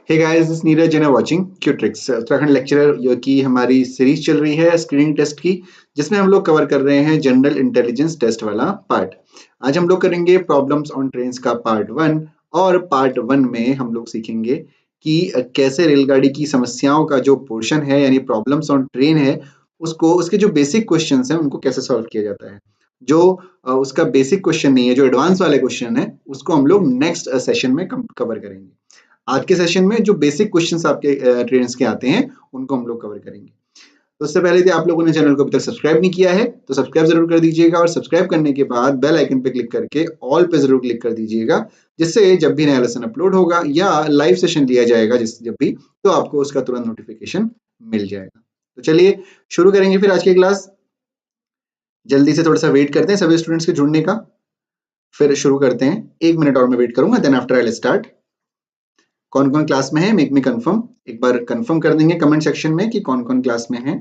Hey guys, this Neeraj and watching क्यूट्रिक्स Uttarakhand lecturer की हमारी सीरीज चल रही है स्क्रीनिंग टेस्ट की, जिसमें हम लोग कवर कर रहे हैं जनरल इंटेलिजेंस टेस्ट वाला पार्ट। आज हम लोग करेंगे प्रॉब्लम्स ऑन ट्रेन्स का पार्ट 1। और पार्ट 1 में हम लोग सीखेंगे कि कैसे रेलगाड़ी की समस्याओं का जो पोर्शन है यानी प्रॉब्लम्स ऑन ट्रेन है, उसको उसके जो बेसिक क्वेश्चंस हैं उनको कैसे सॉल्व किया जाता है। जो उसका बेसिक क्वेश्चन नहीं है, जो एडवांस वाले क्वेश्चन है, उसको हम लोग नेक्स्ट सेशन में कवर करेंगे। आज के सेशन में जो बेसिक क्वेश्चंस आपके ट्रेन्स के आते हैं उनको हम लोग कवर करेंगे। तो उससे पहले यदि आप लोगों ने चैनल को अभी तक सब्सक्राइब नहीं किया है तो सब्सक्राइब जरूर कर दीजिएगा, और सब्सक्राइब करने के बाद बेल आइकन पे क्लिक करके ऑल पे जरूर क्लिक कर दीजिएगा, जिससे जब भी नया लेसन अपलोड होगा या लाइव सेशन लिया जाएगा जब भी, तो आपको उसका तुरंत नोटिफिकेशन मिल जाएगा। तो चलिए शुरू करेंगे फिर आज की क्लास। जल्दी से थोड़ा सा वेट करते हैं सभी स्टूडेंट्स के जुड़ने का, फिर शुरू करते हैं। 1 मिनट और मैं वेट करूंगा, then after I will start. कौन कौन क्लास में है मेक मी कंफर्म, एक बार कंफर्म कर देंगे कमेंट सेक्शन में कि कौन कौन क्लास में है।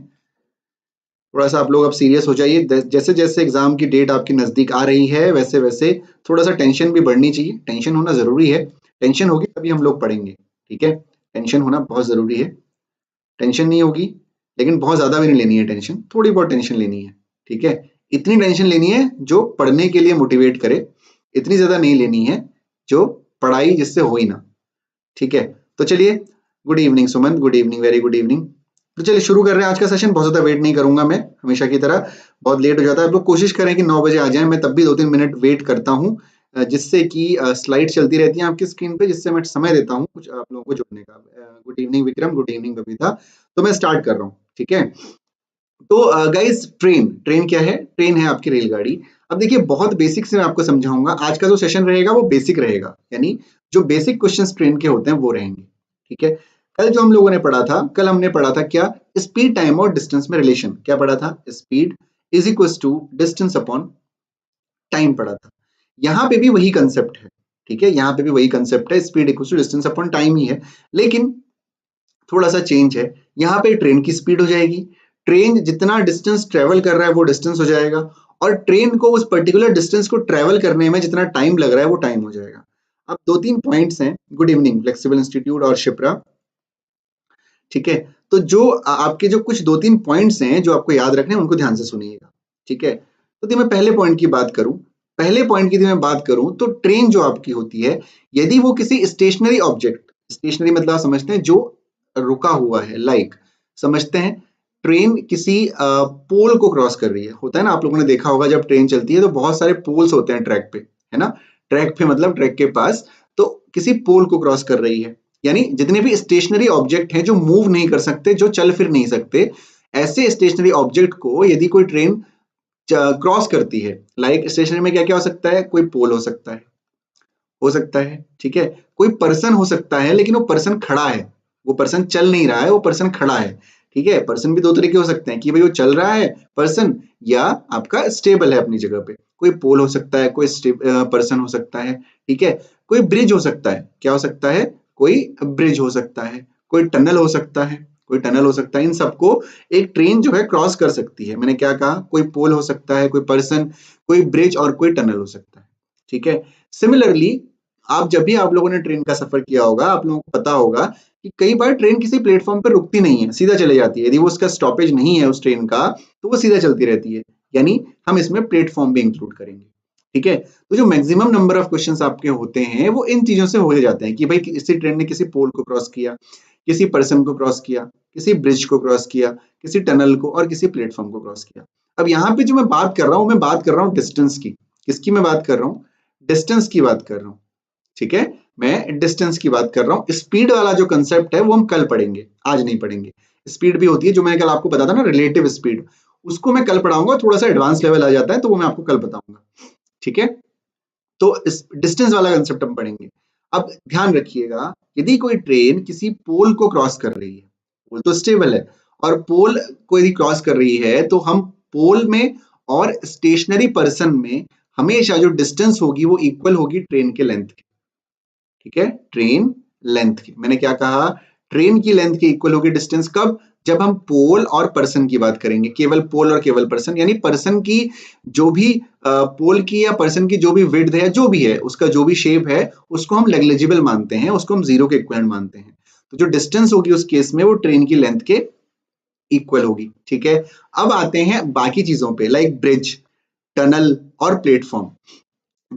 थोड़ा सा आप लोग अब सीरियस हो जाइए, जैसे जैसे एग्जाम की डेट आपकी नजदीक आ रही है वैसे वैसे थोड़ा सा टेंशन भी बढ़नी चाहिए। टेंशन होना जरूरी है, टेंशन होगी तभी हम लोग पढ़ेंगे, ठीक है। टेंशन होना बहुत जरूरी है। टेंशन नहीं होगी, लेकिन बहुत ज्यादा भी नहीं लेनी है टेंशन, थोड़ी बहुत टेंशन लेनी है, ठीक है। इतनी टेंशन लेनी है जो पढ़ने के लिए मोटिवेट करे, इतनी ज्यादा नहीं लेनी है जो पढ़ाई जिससे हो ही ना, ठीक है। तो चलिए, good evening Suman, good evening, very good evening. तो चलिए शुरू कर रहे हैं आज का सेशन। बहुत ज्यादा वेट नहीं करूंगा मैं, हमेशा की तरह बहुत लेट हो जाता है। आप लोग कोशिश करें कि 9 बजे आ जाएं, मैं तब भी 2-3 मिनट वेट करता हूँ, जिससे कि स्लाइड चलती रहती है आपकी स्क्रीन पे, जिससे मैं समय देता हूँ कुछ आप लोगों को जुड़ने का। Good evening Vikram, good evening Babita. तो मैं स्टार्ट कर रहा हूँ, ठीक है। तो गाइस, ट्रेन ट्रेन क्या है? ट्रेन है आपकी रेलगाड़ी। अब देखिए, बहुत बेसिक से मैं आपको समझाऊंगा। आज का जो सेशन रहेगा वो बेसिक रहेगा, यानी जो बेसिक क्वेश्चंस ट्रेन के होते हैं वो रहेंगे, ठीक है। कल जो हम लोगों ने पढ़ा था, कल हमने पढ़ा था क्या? स्पीड, टाइम और डिस्टेंस में रिलेशन। क्या पढ़ा था? Speed is equal to distance upon time पढ़ा था। यहाँ पे भी वही कंसेप्ट है, ठीक है। यहाँ पे भी वही कंसेप्ट है, speed equal to distance upon time ही है, लेकिन थोड़ा सा चेंज है। यहाँ पे ट्रेन की स्पीड हो जाएगी, ट्रेन जितना डिस्टेंस ट्रेवल कर रहा है वो डिस्टेंस हो जाएगा, और ट्रेन को उस पर्टिकुलर डिस्टेंस को ट्रेवल करने में जितना टाइम लग रहा है वो टाइम हो जाएगा। अब 2-3 पॉइंट्स हैं। गुड इवनिंग फ्लेक्सिबल इंस्टीट्यूट और शिप्रा, ठीक है। तो जो आपके जो कुछ 2-3 पॉइंट्स हैं जो आपको याद रखने हैं, उनको ध्यान से सुनिएगा, ठीक है। तो यदि मैं पहले पॉइंट की बात करूं, पहले पॉइंट की यदि मैं बात करूं, तो ट्रेन जो आपकी होती है, यदि वो किसी स्टेशनरी ऑब्जेक्ट, स्टेशनरी मतलब समझते हैं जो रुका हुआ है, लाइक समझते हैं ट्रेन किसी पोल को क्रॉस कर रही है, होता है ना। आप लोगों ने देखा होगा जब ट्रेन चलती है तो बहुत सारे पोल्स होते हैं ट्रैक पे, है ना। ट्रैक पे मतलब ट्रैक के पास, तो किसी पोल को क्रॉस कर रही है, यानी जितने भी स्टेशनरी ऑब्जेक्ट हैं जो मूव नहीं कर सकते, जो चल फिर नहीं सकते, ऐसे स्टेशनरी ऑब्जेक्ट को यदि कोई ट्रेन क्रॉस करती है, लाइक स्टेशनरी में क्या क्या हो सकता है? कोई पोल हो सकता है, ठीक है। कोई पर्सन हो सकता है, लेकिन वो पर्सन खड़ा है, वो पर्सन चल नहीं रहा है, वो पर्सन खड़ा है, ठीक है। पर्सन भी 2 तरीके हो सकते हैं कि भाई वो चल रहा है पर्सन, या आपका स्टेबल है अपनी जगह पे। कोई पोल हो सकता है, कोई पर्सन हो सकता है, ठीक है। कोई ब्रिज हो सकता है, क्या हो सकता है? कोई ब्रिज हो सकता है, कोई टनल हो सकता है, कोई टनल हो सकता है। इन सबको एक ट्रेन जो है क्रॉस कर सकती है। मैंने क्या कहा? कोई पोल हो सकता है, कोई पर्सन, कोई ब्रिज और कोई टनल हो सकता है, ठीक है। सिमिलरली, आप जब भी आप लोगों ने ट्रेन का सफर किया होगा, आप लोगों को पता होगा कि कई बार ट्रेन किसी प्लेटफॉर्म पर रुकती नहीं है, सीधा चले जाती है। यदि वो उसका स्टॉपेज नहीं है उस ट्रेन का, तो वो सीधा चलती रहती है, यानी हम इसमें प्लेटफॉर्म भी इंक्लूड करेंगे, ठीक है। तो जो मैक्सिमम नंबर ऑफ क्वेश्चंस आपके होते हैं वो इन चीजों से हो जाते हैं कि भाई किसी ट्रेन ने किसी पोल को क्रॉस किया, किसी पर्सन को क्रॉस किया, किसी ब्रिज को क्रॉस किया, किसी टनल को, और किसी प्लेटफॉर्म को क्रॉस किया। अब यहाँ पे जो मैं बात कर रहा हूँ, मैं बात कर रहा हूँ डिस्टेंस की। किसकी मैं बात कर रहा हूँ? डिस्टेंस की बात कर रहा हूँ, ठीक है। मैं डिस्टेंस की बात कर रहा हूँ। स्पीड वाला जो कंसेप्ट है वो हम कल पढ़ेंगे, आज नहीं पढ़ेंगे। स्पीड भी होती है, जो मैंने कल आपको बताया था ना, रिलेटिव स्पीड, उसको मैं कल पढ़ाऊंगा। थोड़ा सा एडवांस लेवल आ जाता है तो वो मैं आपको कल बताऊंगा, ठीक है। तो इस डिस्टेंस वाला कंसेप्ट हम पढ़ेंगे। अब ध्यान रखिएगा, यदि कोई ट्रेन किसी पोल को क्रॉस कर रही है, पोल तो स्टेबल है, और पोल को यदि क्रॉस कर रही है, तो हम पोल में और स्टेशनरी पर्सन में हमेशा जो डिस्टेंस होगी वो इक्वल होगी ट्रेन के लेंथ की, ठीक है। ट्रेन लेंथ की, मैंने क्या कहा? ट्रेन की लेंथ के इक्वल होगी डिस्टेंस। कब? जब हम पोल और पर्सन की बात करेंगे, केवल पोल और केवल पर्सन, यानी पर्सन की जो भी पोल की या पर्सन की जो भी विड्थ है, जो भी है, उसका जो भी शेप है, उसको हम नेग्लिजिबल मानते हैं, उसको हम जीरो के इक्वलेंट मानते हैं। तो जो डिस्टेंस होगी उस केस में वो ट्रेन की लेंथ के इक्वल होगी। ठीक है, अब आते हैं बाकी चीजों पे, लाइक ब्रिज, टनल और प्लेटफॉर्म।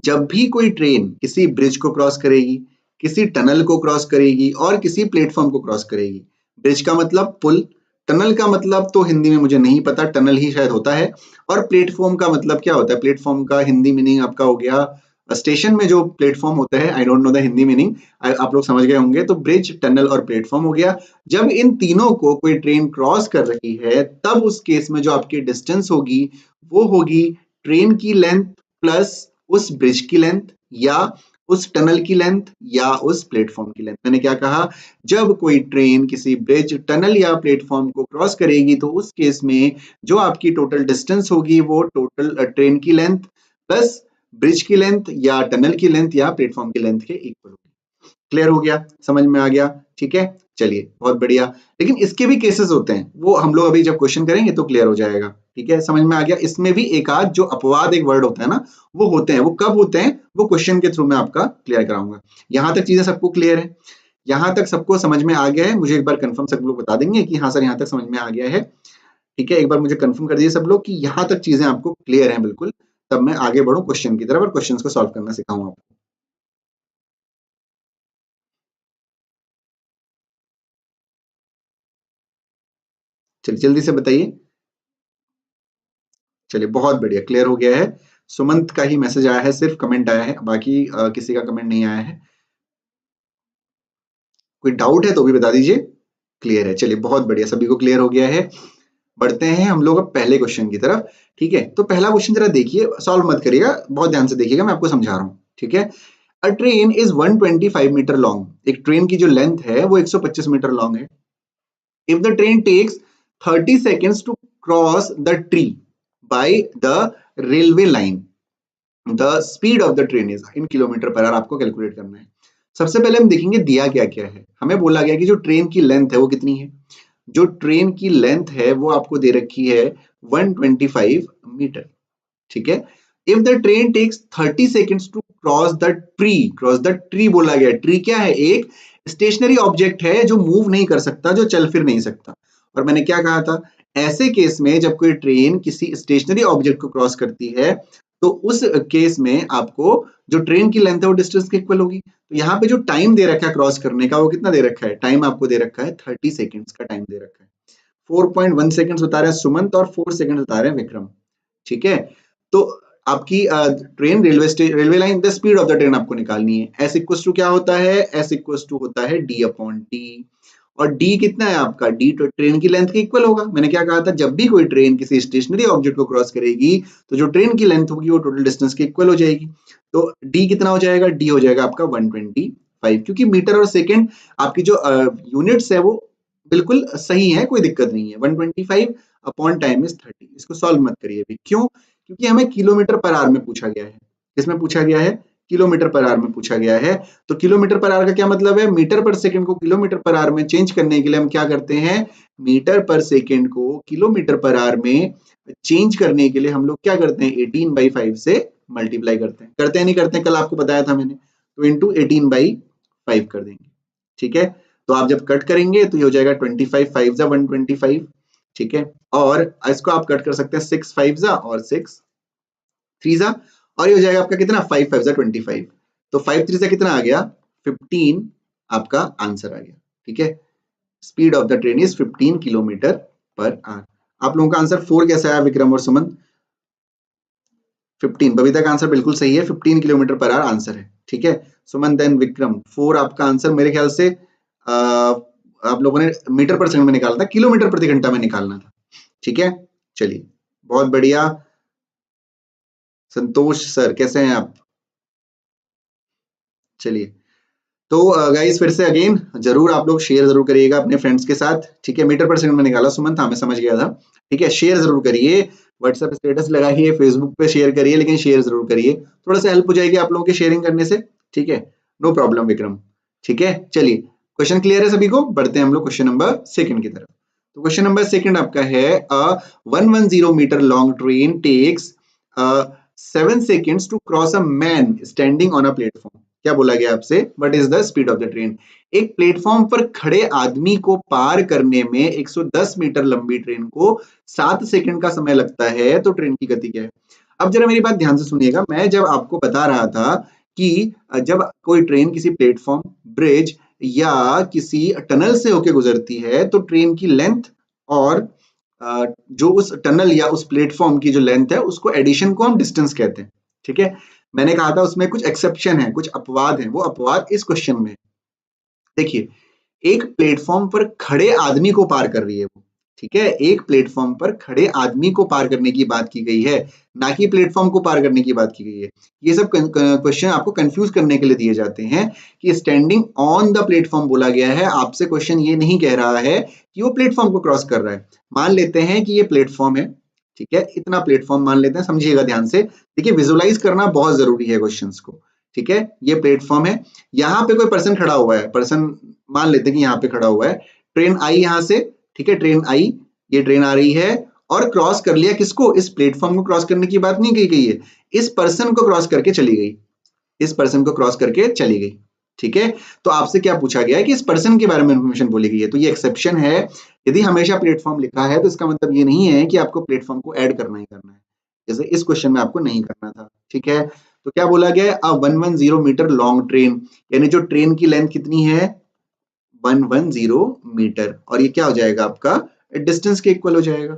जब भी कोई ट्रेन किसी ब्रिज को क्रॉस करेगी, किसी टनल को क्रॉस करेगी और किसी प्लेटफॉर्म को क्रॉस करेगी, ब्रिज का मतलब पुल, टनल का मतलब तो हिंदी में मुझे नहीं पता, टनल ही शायद होता है, और प्लेटफॉर्म का मतलब क्या होता है? प्लेटफॉर्म का हिंदी मीनिंग आपका हो गया स्टेशन में जो प्लेटफॉर्म होता है, I don't know the Hindi meaning, आप लोग समझ गए होंगे। तो ब्रिज, टनल और प्लेटफॉर्म हो गया। जब इन तीनों को कोई ट्रेन क्रॉस कर रही है, तब उस केस में जो आपकी डिस्टेंस होगी वो होगी ट्रेन की लेंथ प्लस उस ब्रिज की लेंथ या उस टनल की लेंथ या उस प्लेटफॉर्म की लेंथ। मैंने क्या कहा? जब कोई ट्रेन किसी ब्रिज, टनल या प्लेटफॉर्म को क्रॉस करेगी तो उस केस में जो आपकी टोटल डिस्टेंस होगी वो टोटल ट्रेन की लेंथ प्लस ब्रिज की लेंथ या टनल की लेंथ या प्लेटफॉर्म की लेंथ के इक्वल होगी। क्लियर हो गया? समझ में आ गया? ठीक है, चलिए बहुत बढ़िया। लेकिन इसके भी केसेस होते हैं, वो हम लोग अभी जब क्वेश्चन करेंगे तो क्लियर हो जाएगा। ठीक है, समझ में आ गया? इसमें भी एक आध जो अपवाद एक वर्ड होता है ना, वो होते हैं। वो कब होते हैं वो क्वेश्चन के थ्रू मैं आपका क्लियर कराऊंगा। यहां तक चीजें सबको क्लियर है? यहाँ तक सबको समझ में आ गया है? मुझे एक बार कंफर्म सब लोग बता देंगे कि हाँ सर यहाँ तक समझ में आ गया है। ठीक है, एक बार मुझे कंफर्म कर दीजिए सब लोग कि यहाँ तक चीजें आपको क्लियर हैं बिल्कुल, तब मैं आगे बढ़ूं क्वेश्चन की तरफ और क्वेश्चंस को सॉल्व करना सिखाऊं आपको। चलिए जल्दी से बताइए। चलिए बहुत बढ़िया, क्लियर हो गया है। सुमंत का ही मैसेज आया है, सिर्फ कमेंट आया है, बाकी किसी का कमेंट नहीं आया है। कोई डाउट है तो भी बता दीजिए। क्लियर है, चलिए बहुत बढ़िया, सभी को क्लियर हो गया है। बढ़ते हैं हम लोग अब पहले क्वेश्चन की तरफ। ठीक है, तो पहला क्वेश्चन जरा देखिए, सॉल्व मत करिएगा, बहुत ध्यान से देखिएगा, मैं आपको समझा रहा हूँ। ठीक है, a train is 125 metre long. एक ट्रेन की जो लेंथ है वो 125 मीटर लॉन्ग है। If the train takes 30 seconds to cross the tree by the railway line, the speed of the train is in kilometre per our आपको calculate करना है। सबसे पहले हम देखेंगे दिया क्या क्या है। हमें बोला गया कि जो ट्रेन की लेंथ है वो कितनी है। जो ट्रेन की लेंथ है वो आपको दे रखी है 125 मीटर। ठीक है, if the train takes 30 seconds to cross the tree बोला गया। ट्री क्या है? एक स्टेशनरी ऑब्जेक्ट है जो मूव नहीं कर सकता, जो चल फिर नहीं सकता। और मैंने क्या कहा था? ऐसे केस में जब कोई ट्रेन किसी स्टेशनरी ऑब्जेक्ट को क्रॉस करती है तो उस केस में आपको जो ट्रेन की लेंथ है वो डिस्टेंस के इक्वल होगी। तो यहाँ पे जो टाइम दे रखा है क्रॉस करने का वो कितना दे रखा है? टाइम आपको दे रखा है 30 सेकेंड्स का टाइम दे रखा है। 4.1 सेकेंड्स बता रहे हैं सुमंत और 4 सेकेंड बता रहे हैं विक्रम। ठीक है, तो आपकी train railway line, the speed of the train आपको निकालनी है। एस इक्वल टू क्या होता है? एस इक्वल टू होता है डी अपॉन टी। और डी कितना है आपका? डी तो ट्रेन की लेंथ के इक्वल होगा। मैंने क्या कहा था? जब भी कोई ट्रेन किसी स्टेशनरी ऑब्जेक्ट को क्रॉस करेगी तो जो ट्रेन की लेंथ होगी वो टोटल डिस्टेंस के इक्वल हो जाएगी। तो डी कितना हो जाएगा? डी हो जाएगा आपका 125, क्योंकि मीटर और सेकेंड आपकी जो यूनिट्स है वो बिल्कुल सही है, कोई दिक्कत नहीं है। 125 अपॉन टाइम इज 30। इसको सॉल्व मत करिए अभी। क्यों? क्योंकि हमें किलोमीटर पर आवर में पूछा गया है। किसमें पूछा गया है? किलोमीटर पर आवर में पूछा गया है। तो किलोमीटर पर आवर का क्या मतलब है? मीटर पर सेकंड को किलोमीटर पर आवर में चेंज करने के लिए हम क्या करते हैं? मीटर पर सेकंड को किलोमीटर पर आवर में चेंज करने के लिए हम लोग क्या करते हैं? 18/5 से मल्टीप्लाई करते हैं नहीं करते हैं? कल आपको बताया था मैंने। तो इंटू 18/5 कर देंगे। ठीक है, तो आप जब कट करेंगे तो ये हो जाएगा 25 5 जा 125। ठीक है, और इसको आप कट कर सकते हैं 6 5 जा और 6 3 जा, और ये हो जाएगा आपका कितना? 5 5 जा 25। तो 5 3 जा कितना आ गया? 15 आपका आंसर आ गया। ठीक है, speed of the train is 15 kilometre per our. आप लोगों का आंसर 4 कैसा आया विक्रम और सुमन? 15। बबीता का आंसर बिल्कुल सही है, 15 किलोमीटर पर आवर आंसर है। ठीक है, सुमन देन विक्रम 4 आपका आंसर। मेरे ख्याल से आप लोगों ने मीटर पर सेकंड में निकाला था, किलोमीटर प्रति घंटा में निकालना था। ठीक है, चलिए बहुत बढ़िया। संतोष सर कैसे हैं आप? चलिए, तो गाइस फिर से अगेन जरूर आप लोग शेयर जरूर करिएगा अपने फ्रेंड्स के साथ। ठीक है, मीटर पर सेकंड में निकाला सुमन था, मैं समझ गया था। ठीक है, शेयर जरूर करिए, व्हाट्सएप स्टेटस लगाइए, फेसबुक पे शेयर करिए, लेकिन शेयर जरूर करिए, थोड़ा सा हेल्प हो जाएगी आप लोगों के शेयरिंग करने से। ठीक है, नो प्रॉब्लम विक्रम। ठीक है, चलिए क्वेश्चन क्लियर है सभी को? बढ़ते हैं हम लोग क्वेश्चन नंबर सेकंड की तरफ। तो क्वेश्चन नंबर सेकंड आपका है 110 metre long train takes 7 seconds to cross a man standing on a platform. क्या बोला गया आपसे, what is the speed of the train. एक प्लेटफॉर्म पर खड़े आदमी को पार करने में 110 मीटर लंबी ट्रेन को 7 सेकंड का समय लगता है, तो ट्रेन की गति क्या है। अब जरा मेरी बात ध्यान से सुनिएगा, मैं जब आपको बता रहा था कि जब कोई ट्रेन किसी प्लेटफॉर्म, ब्रिज या किसी टनल से होके गुजरती है तो ट्रेन की लेंथ और जो उस टनल या उस प्लेटफॉर्म की जो लेंथ है उसको एडिशन को हम डिस्टेंस कहते हैं। ठीक है, मैंने कहा था उसमें कुछ एक्सेप्शन है, कुछ अपवाद है, वो अपवाद इस क्वेश्चन में। देखिए, एक प्लेटफॉर्म पर खड़े आदमी को पार कर रही है वो, ठीक है, एक प्लेटफॉर्म पर खड़े आदमी को पार करने की बात की गई है, ना कि प्लेटफॉर्म को पार करने की बात की गई है। ये सब क्वेश्चन आपको कंफ्यूज करने के लिए दिए जाते हैं कि स्टैंडिंग ऑन द प्लेटफॉर्म बोला गया है, आपसे क्वेश्चन ये नहीं कह रहा है कि वो प्लेटफॉर्म को क्रॉस कर रहा है। मान लेते हैं कि ये प्लेटफॉर्म है, ठीक है, इतना प्लेटफॉर्म मान लेते हैं, समझिएगा ध्यान से। देखिए, विजुअलाइज करना बहुत जरूरी है क्वेश्चंस को, ठीक है। ये प्लेटफॉर्म है, यहाँ पे कोई पर्सन खड़ा हुआ है, पर्सन मान लेते हैं कि यहाँ पे खड़ा हुआ है, ट्रेन आई यहाँ से, ठीक है, ट्रेन आई, ये ट्रेन आ रही है और क्रॉस कर लिया किसको, इस प्लेटफॉर्म को क्रॉस करने की बात नहीं कही गई है, इस पर्सन को क्रॉस करके चली गई, इस पर्सन को क्रॉस करके चली गई, ठीक है। तो आपसे क्या पूछा गया है कि इस पर्सन के बारे में इंफॉर्मेशन बोली गई है, तो ये एक्सेप्शन है। यदि हमेशा प्लेटफॉर्म लिखा है तो इसका मतलब ये नहीं है कि आपको प्लेटफॉर्म को ऐड करना ही करना है, जैसे इस क्वेश्चन में आपको नहीं करना था, ठीक है। तो क्या बोला गया है, 110 मीटर लॉन्ग ट्रेन, यानी जो ट्रेन की लेंथ कितनी है 110 मीटर, और ये क्या हो जाएगा आपका डिस्टेंस के इक्वल हो जाएगा।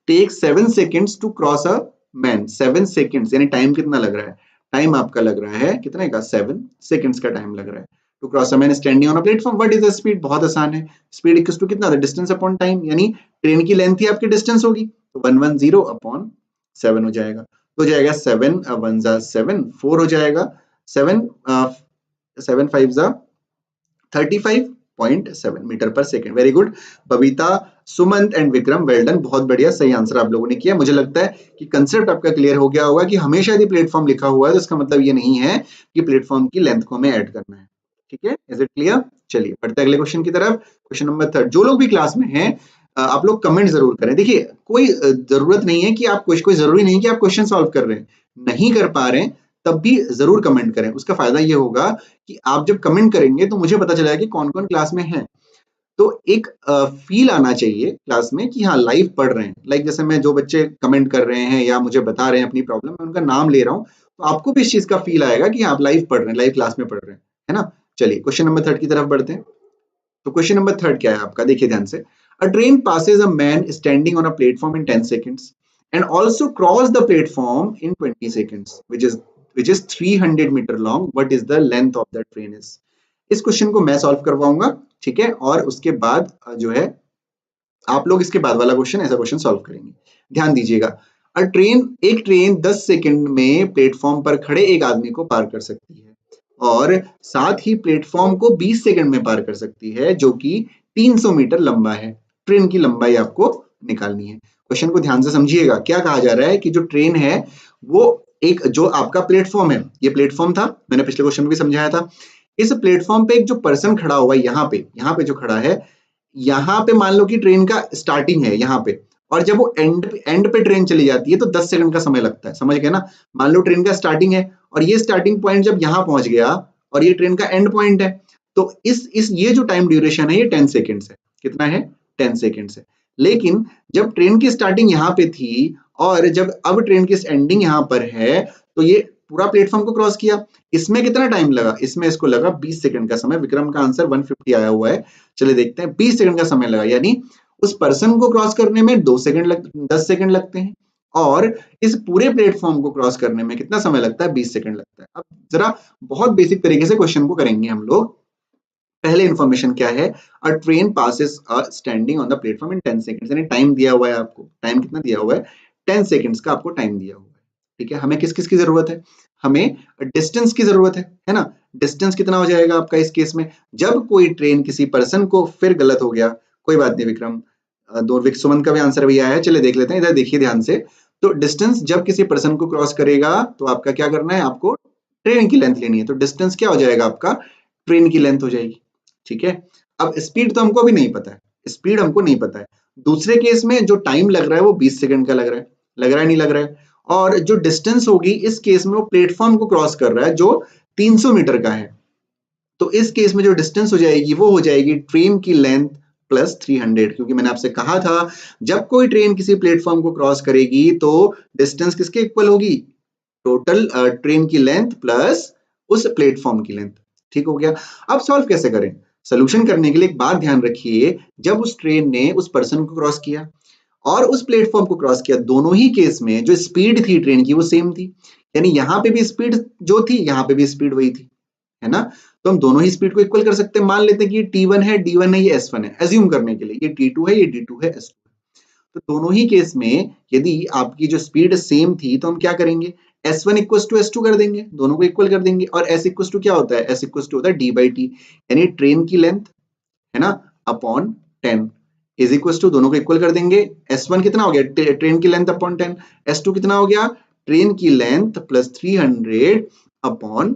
Take 7 seconds to cross a man, 7 seconds यानी टाइम कितना लग रहा है, टाइम आपका लग रहा है कितने का, 7 सेकेंड्स का टाइम लग रहा है to cross a man standing on a platform. What is the speed, बहुत आसान है, स्पीड इक्वल्स टू कितना, डिस्टेंस अपॉन टाइम, यानी ट्रेन की लेंथ ही आपकी डिस्टेंस होगी, तो 110 अपॉन 7 हो जाएगा, तो हो जाएगा 7 1 जा 7 4 हो जाएगा, 7 7 5 जा 35.7 मीटर पर second. Very good Babita, Sumant and Vikram, well done, बहुत बढ़िया, सही आंसर आप लोगों ने किया। मुझे लगता है कि कंसेप्ट आपका क्लियर हो गया होगा कि हमेशा यदि प्लेटफॉर्म लिखा हुआ है तो इसका मतलब ये नहीं है कि प्लेटफॉर्म की लेंथ को हमें ऐड करना है, ठीक है, इज इट क्लियर। चलिए बढ़ते अगले क्वेश्चन की तरफ, क्वेश्चन नंबर 3। जो लोग भी क्लास में हैं आप लोग कमेंट जरूर करें। देखिए, कोई जरूरत नहीं है कि आप कोई जरूरी नहीं कि आप क्वेश्चन सॉल्व कर रहे हैं, नहीं कर पा रहे हैं तब भी जरूर कमेंट करें, उसका फायदा ये होगा कि आप जब कमेंट करेंगे तो मुझे पता चलेगा कि कौन कौन क्लास में है, तो एक फील आना चाहिए क्लास में कि हाँ लाइव पढ़ रहे हैं। लाइक जैसे मैं जो बच्चे कमेंट कर रहे हैं या मुझे बता रहे हैं अपनी प्रॉब्लम, मैं उनका नाम ले रहा हूँ, तो आपको भी इस चीज का फील आएगा कि आप लाइव पढ़ रहे हैं, लाइव क्लास में पढ़ रहे हैं, है ना। चलिए क्वेश्चन नंबर 3 की तरफ बढ़ते हैं। तो क्वेश्चन नंबर 3 क्या है आपका, देखिए ध्यान से। A train passes a man standing on a platform in 10 seconds and also cross the platform in 20 seconds which is 300 metre long, what is the length of the train is. इस question को मैं solve करवाऊंगा, ठीक है, और उसके बाद जो है आप लोग इसके बाद वाला क्वेश्चन ऐसा क्वेश्चन सॉल्व करेंगे। ध्यान दीजिएगा, एक ट्रेन 10 सेकंड में प्लेटफॉर्म पर खड़े एक आदमी को पार कर सकती है और साथ ही प्लेटफॉर्म को 20 सेकंड में पार कर सकती है, जो कि 300 मीटर लंबा है। ट्रेन की लंबाई आपको निकालनी है। क्वेश्चन को ध्यान से समझिएगा, क्या कहा जा रहा है कि जो ट्रेन है वो एक जो आपका प्लेटफॉर्म है, ये प्लेटफॉर्म था, मैंने पिछले क्वेश्चन में भी समझाया था। इस प्लेटफॉर्म पे एक जो पर्सन खड़ा हुआ है यहाँ पे जो खड़ा है, यहाँ पे मान लो कि ट्रेन का स्टार्टिंग है यहाँ पे, और जब वो एंड पे ट्रेन चली जाती है तो 10 सेकंड का समय लगता है, समझ गए ना। मान लो ट्रेन का स्टार्टिंग है और ये स्टार्टिंग पॉइंट जब यहाँ पहुंच गया और ये ट्रेन का एंड पॉइंट है, तो इस ये जो टाइम ड्यूरेशन है ये 10 सेकंड्स है। कितना है, 10 सेकंड्स है। लेकिन जब ट्रेन की स्टार्टिंग यहाँ पे थी और जब अब ट्रेन की एंडिंग यहाँ पर है, तो ये पूरा प्लेटफॉर्म को क्रॉस किया, इसमें कितना टाइम लगा, इसमें इसको लगा 20 सेकंड का समय। विक्रम का आंसर 150 आया हुआ है, चलिए देखते हैं। 20 सेकंड का समय लगा, यानी उस पर्सन को क्रॉस करने में 10 सेकंड लगते हैं और इस पूरे प्लेटफॉर्म को क्रॉस करने में कितना समय लगता है, 20 सेकंड लगता है। अब जरा बहुत बेसिक तरीके से क्वेश्चन को करेंगे हम लोग। पहले इंफॉर्मेशन क्या है, a train passes standing on the platform in 10 seconds, यानी टाइम दिया हुआ है आपको, टाइम कितना दिया हुआ है, 10 सेकंड्स का आपको टाइम दिया हुआ है, ठीक है। हमें किस किस की जरूरत है, हमें डिस्टेंस की जरूरत है ना। डिस्टेंस कितना हो जाएगा आपका इस केस में, जब कोई ट्रेन किसी पर्सन को, फिर गलत हो गया, कोई बात नहीं विक्रम, दो सुमन का भी आंसर भी आया है, चलिए देख लेते हैं, इधर देखिए ध्यान से। तो डिस्टेंस जब किसी पर्सन को क्रॉस करेगा तो आपका क्या करना है, आपको ट्रेन की लेंथ लेनी है, तो डिस्टेंस क्या हो जाएगा आपका, ट्रेन की लेंथ हो जाएगी, ठीक है। अब स्पीड तो हमको अभी नहीं पता है, स्पीड हमको नहीं पता है। दूसरे केस में जो टाइम लग रहा है वो 20 सेकंड का लग रहा है, लग रहा है नहीं लग रहा है। और जो डिस्टेंस होगी इस केस में वो प्लेटफॉर्म को क्रॉस कर रहा है, जो 300 मीटर का है, तो इस केस में जो डिस्टेंस हो जाएगी वो हो जाएगी ट्रेन की लेंथ प्लस 300, क्योंकि मैंने आपसे कहा था जब कोई ट्रेन किसी प्लेटफॉर्म को क्रॉस करेगी तो डिस्टेंस किसके इक्वल होगी, टोटल ट्रेन की लेंथ प्लस उस प्लेटफॉर्म की लेंथ। ठीक हो गया। अब सॉल्व कैसे करें? सोल्यूशन करने के लिए एक बात ध्यान रखिए, जब उस ट्रेन ने उस पर्सन को क्रॉस किया और उस प्लेटफॉर्म को क्रॉस किया, दोनों ही केस में जो स्पीड थी ट्रेन की वो सेम थी, यानी यहाँ पे भी स्पीड जो थी यहाँ पे भी स्पीड वही थी, है ना। तो हम दोनों ही स्पीड को इक्वल कर सकते हैं। मान लेते हैं कि ये T1 है, D1 है, ये S1 है, एज्यूम करने के लिए ये T2 है, ये D2 है, S2। तो दोनों ही केस में यदि आपकी जो स्पीड सेम थी तो हम क्या करेंगे, S1 इक्वल टू S2 कर देंगे, दोनों को इक्वल कर देंगे। और S इक्वल टू क्या होता है, S इक्वल टू होता है D/T, यानी ट्रेन की लेंथ, है ना, अपॉन 10 इज इक्वल टू, दोनों को इक्वल कर देंगे। S1 कितना हो गया, ट्रेन की लेंथ अपॉन 10, S2 कितना हो गया, ट्रेन की लेंथ प्लस 300 अपॉन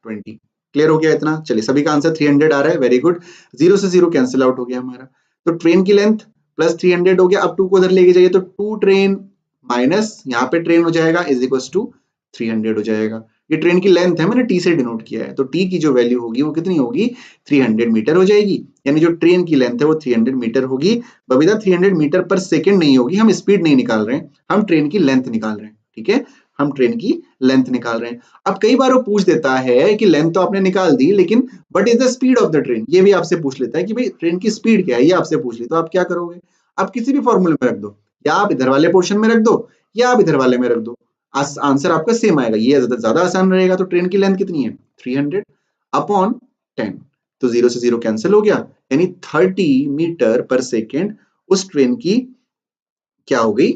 20। क्लियर हो गया इतना? चलिए, सभी का आंसर 300 आ रहा है, वेरी गुड। 0 से 0 कैंसिल आउट हो गया हमारा, तो ट्रेन की लेंथ प्लस 300 हो गया। अब 2 को उधर लेके जाइए तो 2 ट्रेन माइनस यहाँ पे ट्रेन हो जाएगा इज इक्वल टू 300 हो जाएगा। ये ट्रेन की लेंथ है, मैंने टी से डिनोट किया है, तो टी की जो वैल्यू होगी वो कितनी होगी, 300 मीटर हो जाएगी, यानी जो ट्रेन की लेंथ है वो 300 मीटर होगी। बबीता 300 मीटर पर सेकंड नहीं होगी, हम स्पीड नहीं निकाल रहे हैं, हम ट्रेन की लेंथ निकाल रहे हैं, ठीक है, हम ट्रेन की लेंथ निकाल रहे हैं। अब कई बार वो पूछ देता है कि लेंथ तो आपने निकाल दी, लेकिन what is the speed of the train, ये भी आपसे पूछ लेता है कि भाई ट्रेन की स्पीड क्या है, ये आपसे पूछ ले, तो आप क्या करोगे, आप किसी भी फॉर्मूले में रख दो, या आप इधर वाले पोर्शन में रख दो या आप इधर वाले में रख दो, आंसर आपका सेम आएगा। ये ज्यादा आसान रहेगा। तो ट्रेन की लेंथ कितनी है, 300 अपॉन 10, तो 0 से 0 कैंसिल हो गया, यानी 30 मीटर पर सेकेंड उस ट्रेन की क्या हो गई,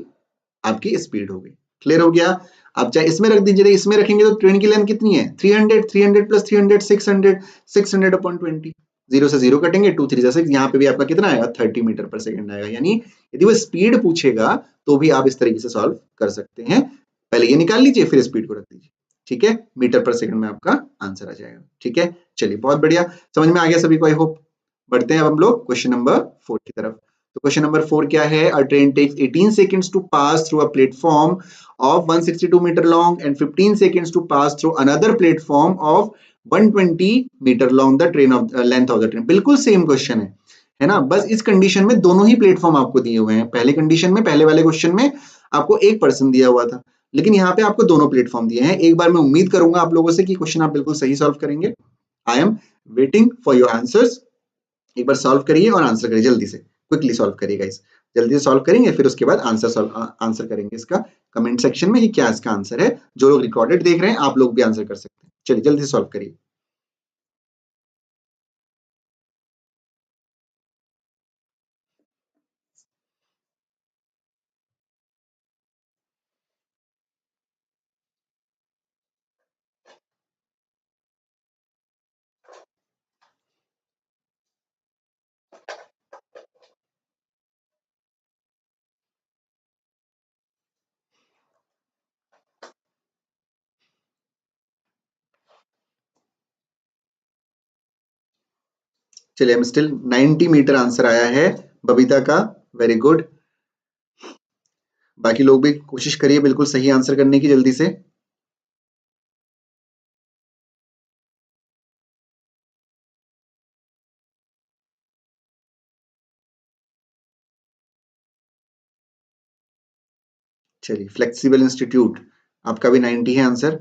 आपकी स्पीड हो गई। क्लियर हो गया? आप चाहे इसमें रख दीजिए, इसमें रखेंगे तो ट्रेन की लेंथ कितनी है, 300, 300 प्लस 300 600, 600 अपॉन 20, 0 से 0 कटेंगे, 2 3 6, यहाँ पे भी आपका कितना आएगा, 30 मीटर पर सेकंड आएगा। यानी यदि वो स्पीड पूछेगा तो भी आप इस तरीके से सॉल्व कर सकते हैं। पहले ये निकाल लीजिए, फिर स्पीड को रख दीजिए, ठीक है, मीटर पर सेकंड में आपका आंसर आ जाएगा। ठीक है, चलिए बहुत बढ़िया, समझ में आ गया सभी को, आई होप। बढ़ते हैं अब हम लोग क्वेश्चन नंबर 4 की तरफ। तो क्वेश्चन नंबर 4 क्या है, a train takes 18 seconds to pass through a platform of 162 meter long and 15 seconds to pass through another platform of 120 meter long the train of length of the train। बिल्कुल same question है ना, बस इस condition में दोनों ही platform आपको दिए हुए हैं। पहले कंडीशन में, पहले वाले क्वेश्चन में आपको एक पर्सन दिया हुआ था, लेकिन यहाँ पे आपको दोनों प्लेटफॉर्म दिए हैं। एक बार मैं उम्मीद करूंगा आप लोगों से कि क्वेश्चन आप बिल्कुल सही सॉल्व करेंगे। I am waiting for your answers. एक बार सॉल्व करिए और आंसर करिए जल्दी से, क्विकली सॉल्व करिए गाइस, जल्दी से सॉल्व करेंगे, फिर उसके बाद आंसर करेंगे इसका कमेंट सेक्शन में कि क्या इसका आंसर है। जो लोग रिकॉर्डेड देख रहे हैं आप लोग भी आंसर कर सकते हैं। चलिए जल्दी से सॉल्व करिए। चलिए, हम स्टिल 90 मीटर आंसर आया है बबीता का, वेरी गुड। बाकी लोग भी कोशिश करिए बिल्कुल सही आंसर करने की जल्दी से। चलिए, फ्लेक्सिबल इंस्टीट्यूट, आपका भी 90 है आंसर।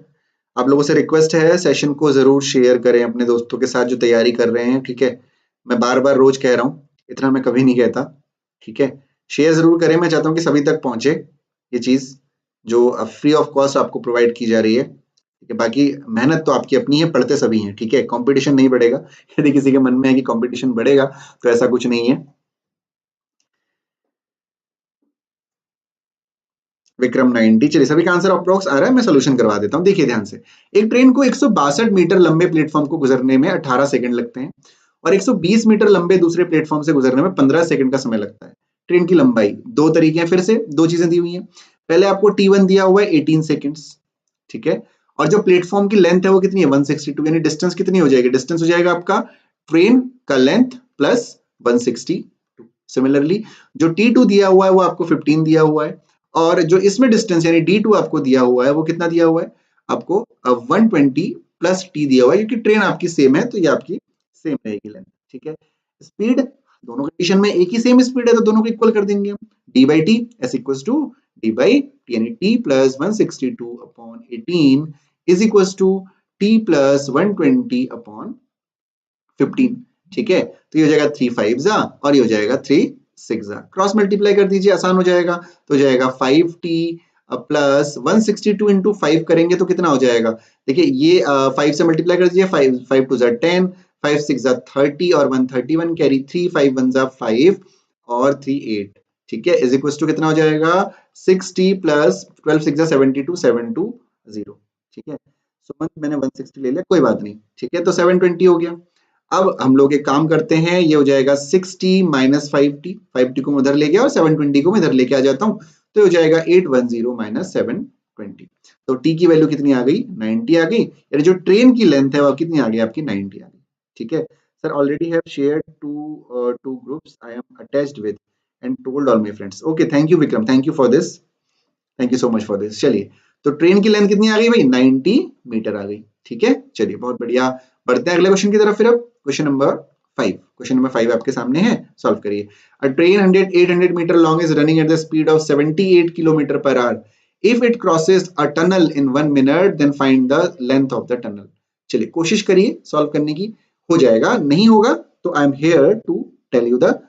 आप लोगों से रिक्वेस्ट है सेशन को जरूर शेयर करें अपने दोस्तों के साथ जो तैयारी कर रहे हैं, ठीक है। मैं बार बार रोज कह रहा हूँ, इतना मैं कभी नहीं कहता, ठीक है। शेयर जरूर करें, मैं चाहता हूँ कि सभी तक पहुंचे ये चीज जो फ्री ऑफ कॉस्ट आपको प्रोवाइड की जा रही है, ठीक है। बाकी मेहनत तो आपकी अपनी है, पढ़ते सभी हैं, ठीक है, कंपटीशन नहीं बढ़ेगा। यदि किसी के मन में है कि कंपटीशन बढ़ेगा तो ऐसा कुछ नहीं है। विक्रम 90, चलिए सभी का आंसर अप्रोक्स आ रहा है, मैं सोल्यूशन करवा देता हूँ, देखिए ध्यान से। एक ट्रेन को 162 मीटर लंबे प्लेटफॉर्म को गुजरने में 18 सेकंड लगते हैं और 120 मीटर लंबे दूसरे प्लेटफॉर्म से गुजरने में 15 सेकंड का समय लगता है। ट्रेन की लंबाई, दो तरीके हैं, फिर से दो चीजें दी हुई हैं। पहले आपको T1 दिया हुआ है 18 सेकंड्स, ठीक है, और जो प्लेटफॉर्म की लेंथ है वो कितनी है, 162, यानी डिस्टेंस कितनी हो जाएगी, डिस्टेंस हो जाएगा आपका ट्रेन का लेंथ प्लस 162। सिमिलरली जो T2 दिया हुआ है वो आपको 15 दिया हुआ है, और जो इसमें डिस्टेंस यानी D2 आपको दिया हुआ है वो कितना दिया हुआ है आपको, 120 प्लस टी दिया हुआ है, क्योंकि ट्रेन आपकी सेम है तो ये आपकी सेम रहेगी लेंथ। ठीक है, स्पीड दोनों कंडीशन में एक ही सेम स्पीड है तो दोनों को इक्वल कर देंगे हम। D by T is equal to D by T, यानी T plus 162 upon 18 is equal to T plus 120 upon 15। ठीक है, तो ये हो जाएगा 3 5 जा और ये हो जाएगा 3 6 जा, क्रॉस मल्टीप्लाई कर दीजिए, आसान हो जाएगा। तो हो जाएगा 5t प्लस 162 इंटू 5 करेंगे तो कितना हो जाएगा, देखिए ये 5 से मल्टीप्लाई कर दीजिए, 5 5 टू जा 10, 5 6 जा 30 और 131 कैरी 3, 5 1 जा 5 और 3 8। ठीक है, इज इक्वल टू कितना हो जाएगा 6t प्लस 12 6 जा 72 720। ठीक है, सुमंत मैंने 160 ले लिया, कोई बात नहीं। ठीक है, तो 720 हो गया। अब हम लोग एक काम करते हैं, ये हो जाएगा 6t माइनस 5t, 5t को मैं उधर ले गया और 720 को मैं इधर लेके आ जाता हूँ, तो हो जाएगा 810 माइनस 720। तो t की वैल्यू कितनी आ गई 90 आ गई, यानी जो ट्रेन की लेंथ है वो कितनी आ गई आपकी 90 आ गई। ठीक है sir, already have shared two groups I am attached with and told all my friends. Okay, thank you Vikram, thank you for this, thank you so much for this. चलिए, तो ट्रेन की लेंथ कितनी आ गई भाई 90 मीटर आ गई। ठीक है, चलिए बहुत बढ़िया, बढ़ते हैं अगले क्वेश्चन की तरफ। फिर अब क्वेश्चन नंबर 5, क्वेश्चन नंबर 5 आपके सामने है, सॉल्व करिए। A train 800 metre long is running at the speed of 78 kilometre per hour, if it crosses a tunnel in 1 minute then find the length of the tunnel. चलिए कोशिश करिए solve करने की, हो जाएगा, नहीं होगा तो I am here to tell you the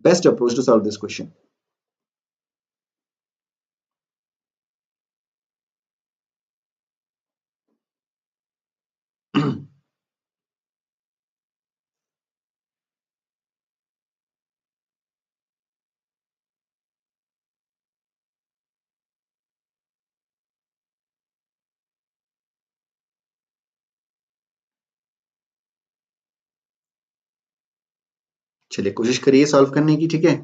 best approach to solve this question. चलिए कोशिश करिए सॉल्व करने की। ठीक है,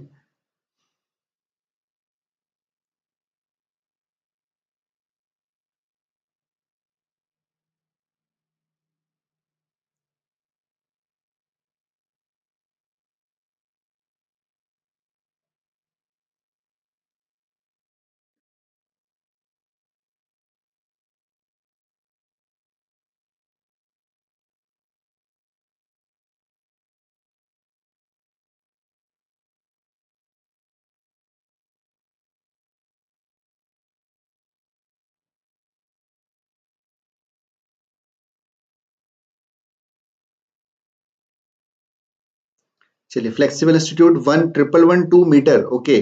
चलिए फ्लेक्सिबल इंस्टीट्यूट 11112 मीटर। ओके,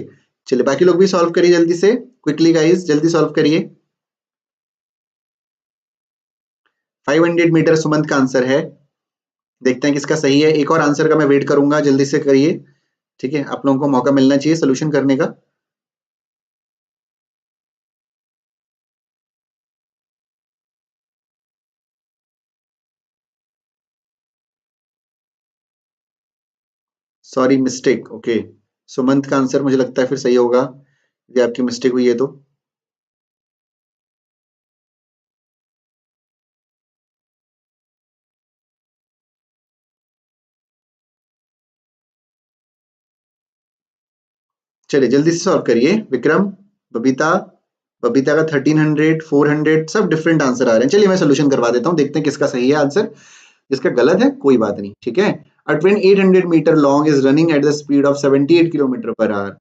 चलिए बाकी लोग भी सॉल्व करिए जल्दी से, क्विकली गाइस जल्दी सॉल्व करिए। 500 मीटर सुमंत का आंसर है, देखते हैं किसका सही है। एक और आंसर का मैं वेट करूंगा, जल्दी से करिए। ठीक है, आप लोगों को मौका मिलना चाहिए सोल्यूशन करने का। Sorry mistake. ओके, सुमंत का आंसर मुझे लगता है फिर सही होगा, यदि आपकी मिस्टेक हुई है तो। चलिए जल्दी से सॉल्व करिए विक्रम, बबीता, बबीता का 1300 400 सब डिफरेंट आंसर आ रहे हैं। चलिए मैं सोल्यूशन करवा देता हूँ, देखते हैं किसका सही है आंसर, जिसका गलत है कोई बात नहीं। ठीक है, a train 800 metre long is running at the speed of 78 kilometre per hour,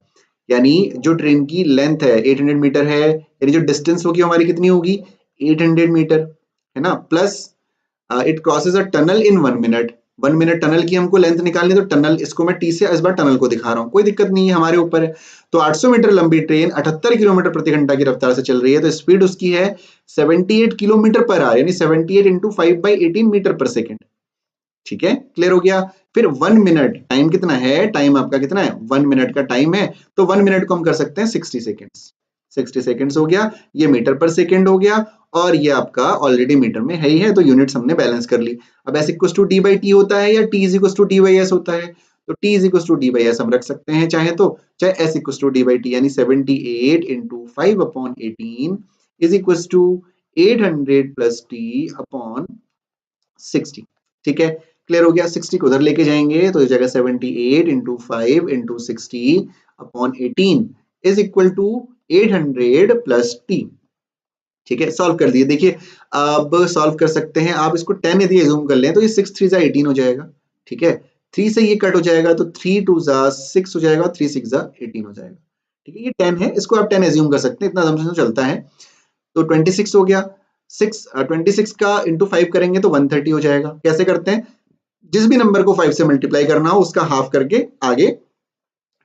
यानी जो ट्रेन की लेंथ है 800 मीटर है, यानी जो डिस्टेंस होगी हमारी कितनी होगी 800 मीटर, है ना, plus it crosses a tunnel in 1 minute. 1 minute tunnel की हमको लेंथ निकालनी है, तो टनल इसको मैं टी से इस बार टनल को दिखा रहा हूँ, कोई दिक्कत नहीं है, हमारे ऊपर है। तो 800 मीटर लंबी ट्रेन 78 किलोमीटर प्रति घंटा की रफ्तार से चल रही है, तो स्पीड उसकी है 78 किलोमीटर पर आवर, यानी 78 इंटू 5/18 मीटर पर सेकेंड। ठीक है, क्लियर हो गया। फिर 1 मिनट टाइम कितना है, टाइम आपका कितना है 1 मिनट का टाइम है, तो 1 मिनट को हम कर सकते हैं 60 सेकेंड्स। 60 सेकेंड्स हो गया, ये मीटर पर सेकेंड हो गया, और ये आपका ऑलरेडी मीटर में है ही है, तो यूनिट्स हमने बैलेंस कर ली। अब S equal to D by T होता है या T is equal to D by S होता है, तो T is equal to D by S हम रख सकते हैं चाहे तो, चाहे S equal to D by T, यानी 78 into 5/18 is equal to 800 plus T upon 60। ठीक है, क्लियर हो गया। 60 को उधर लेके जाएंगे तो हो जाएगा 78 into 5 into 60 upon 18 is equal to 800 plus T. ठीक है, सॉल्व कर दिए। देखिए अब सॉल्व कर सकते हैं आप, इसको 10 यदि एज्यूम कर लें तो ये 6 3 जा 18 हो जाएगा। ठीक है, 3 से ये कट हो जाएगा तो 3 2 जा 6 हो जाएगा, 3 6 जा 18 हो जाएगा। ठीक है, ये 10 है, इसको आप 10 एज्यूम कर सकते हैं, इतना assumption तो चलता है। तो 26 हो गया, 26 का इंटू 5 करेंगे तो 130 हो जाएगा। कैसे करते हैं, जिस भी नंबर को 5 से मल्टीप्लाई करना हो उसका हाफ करके आगे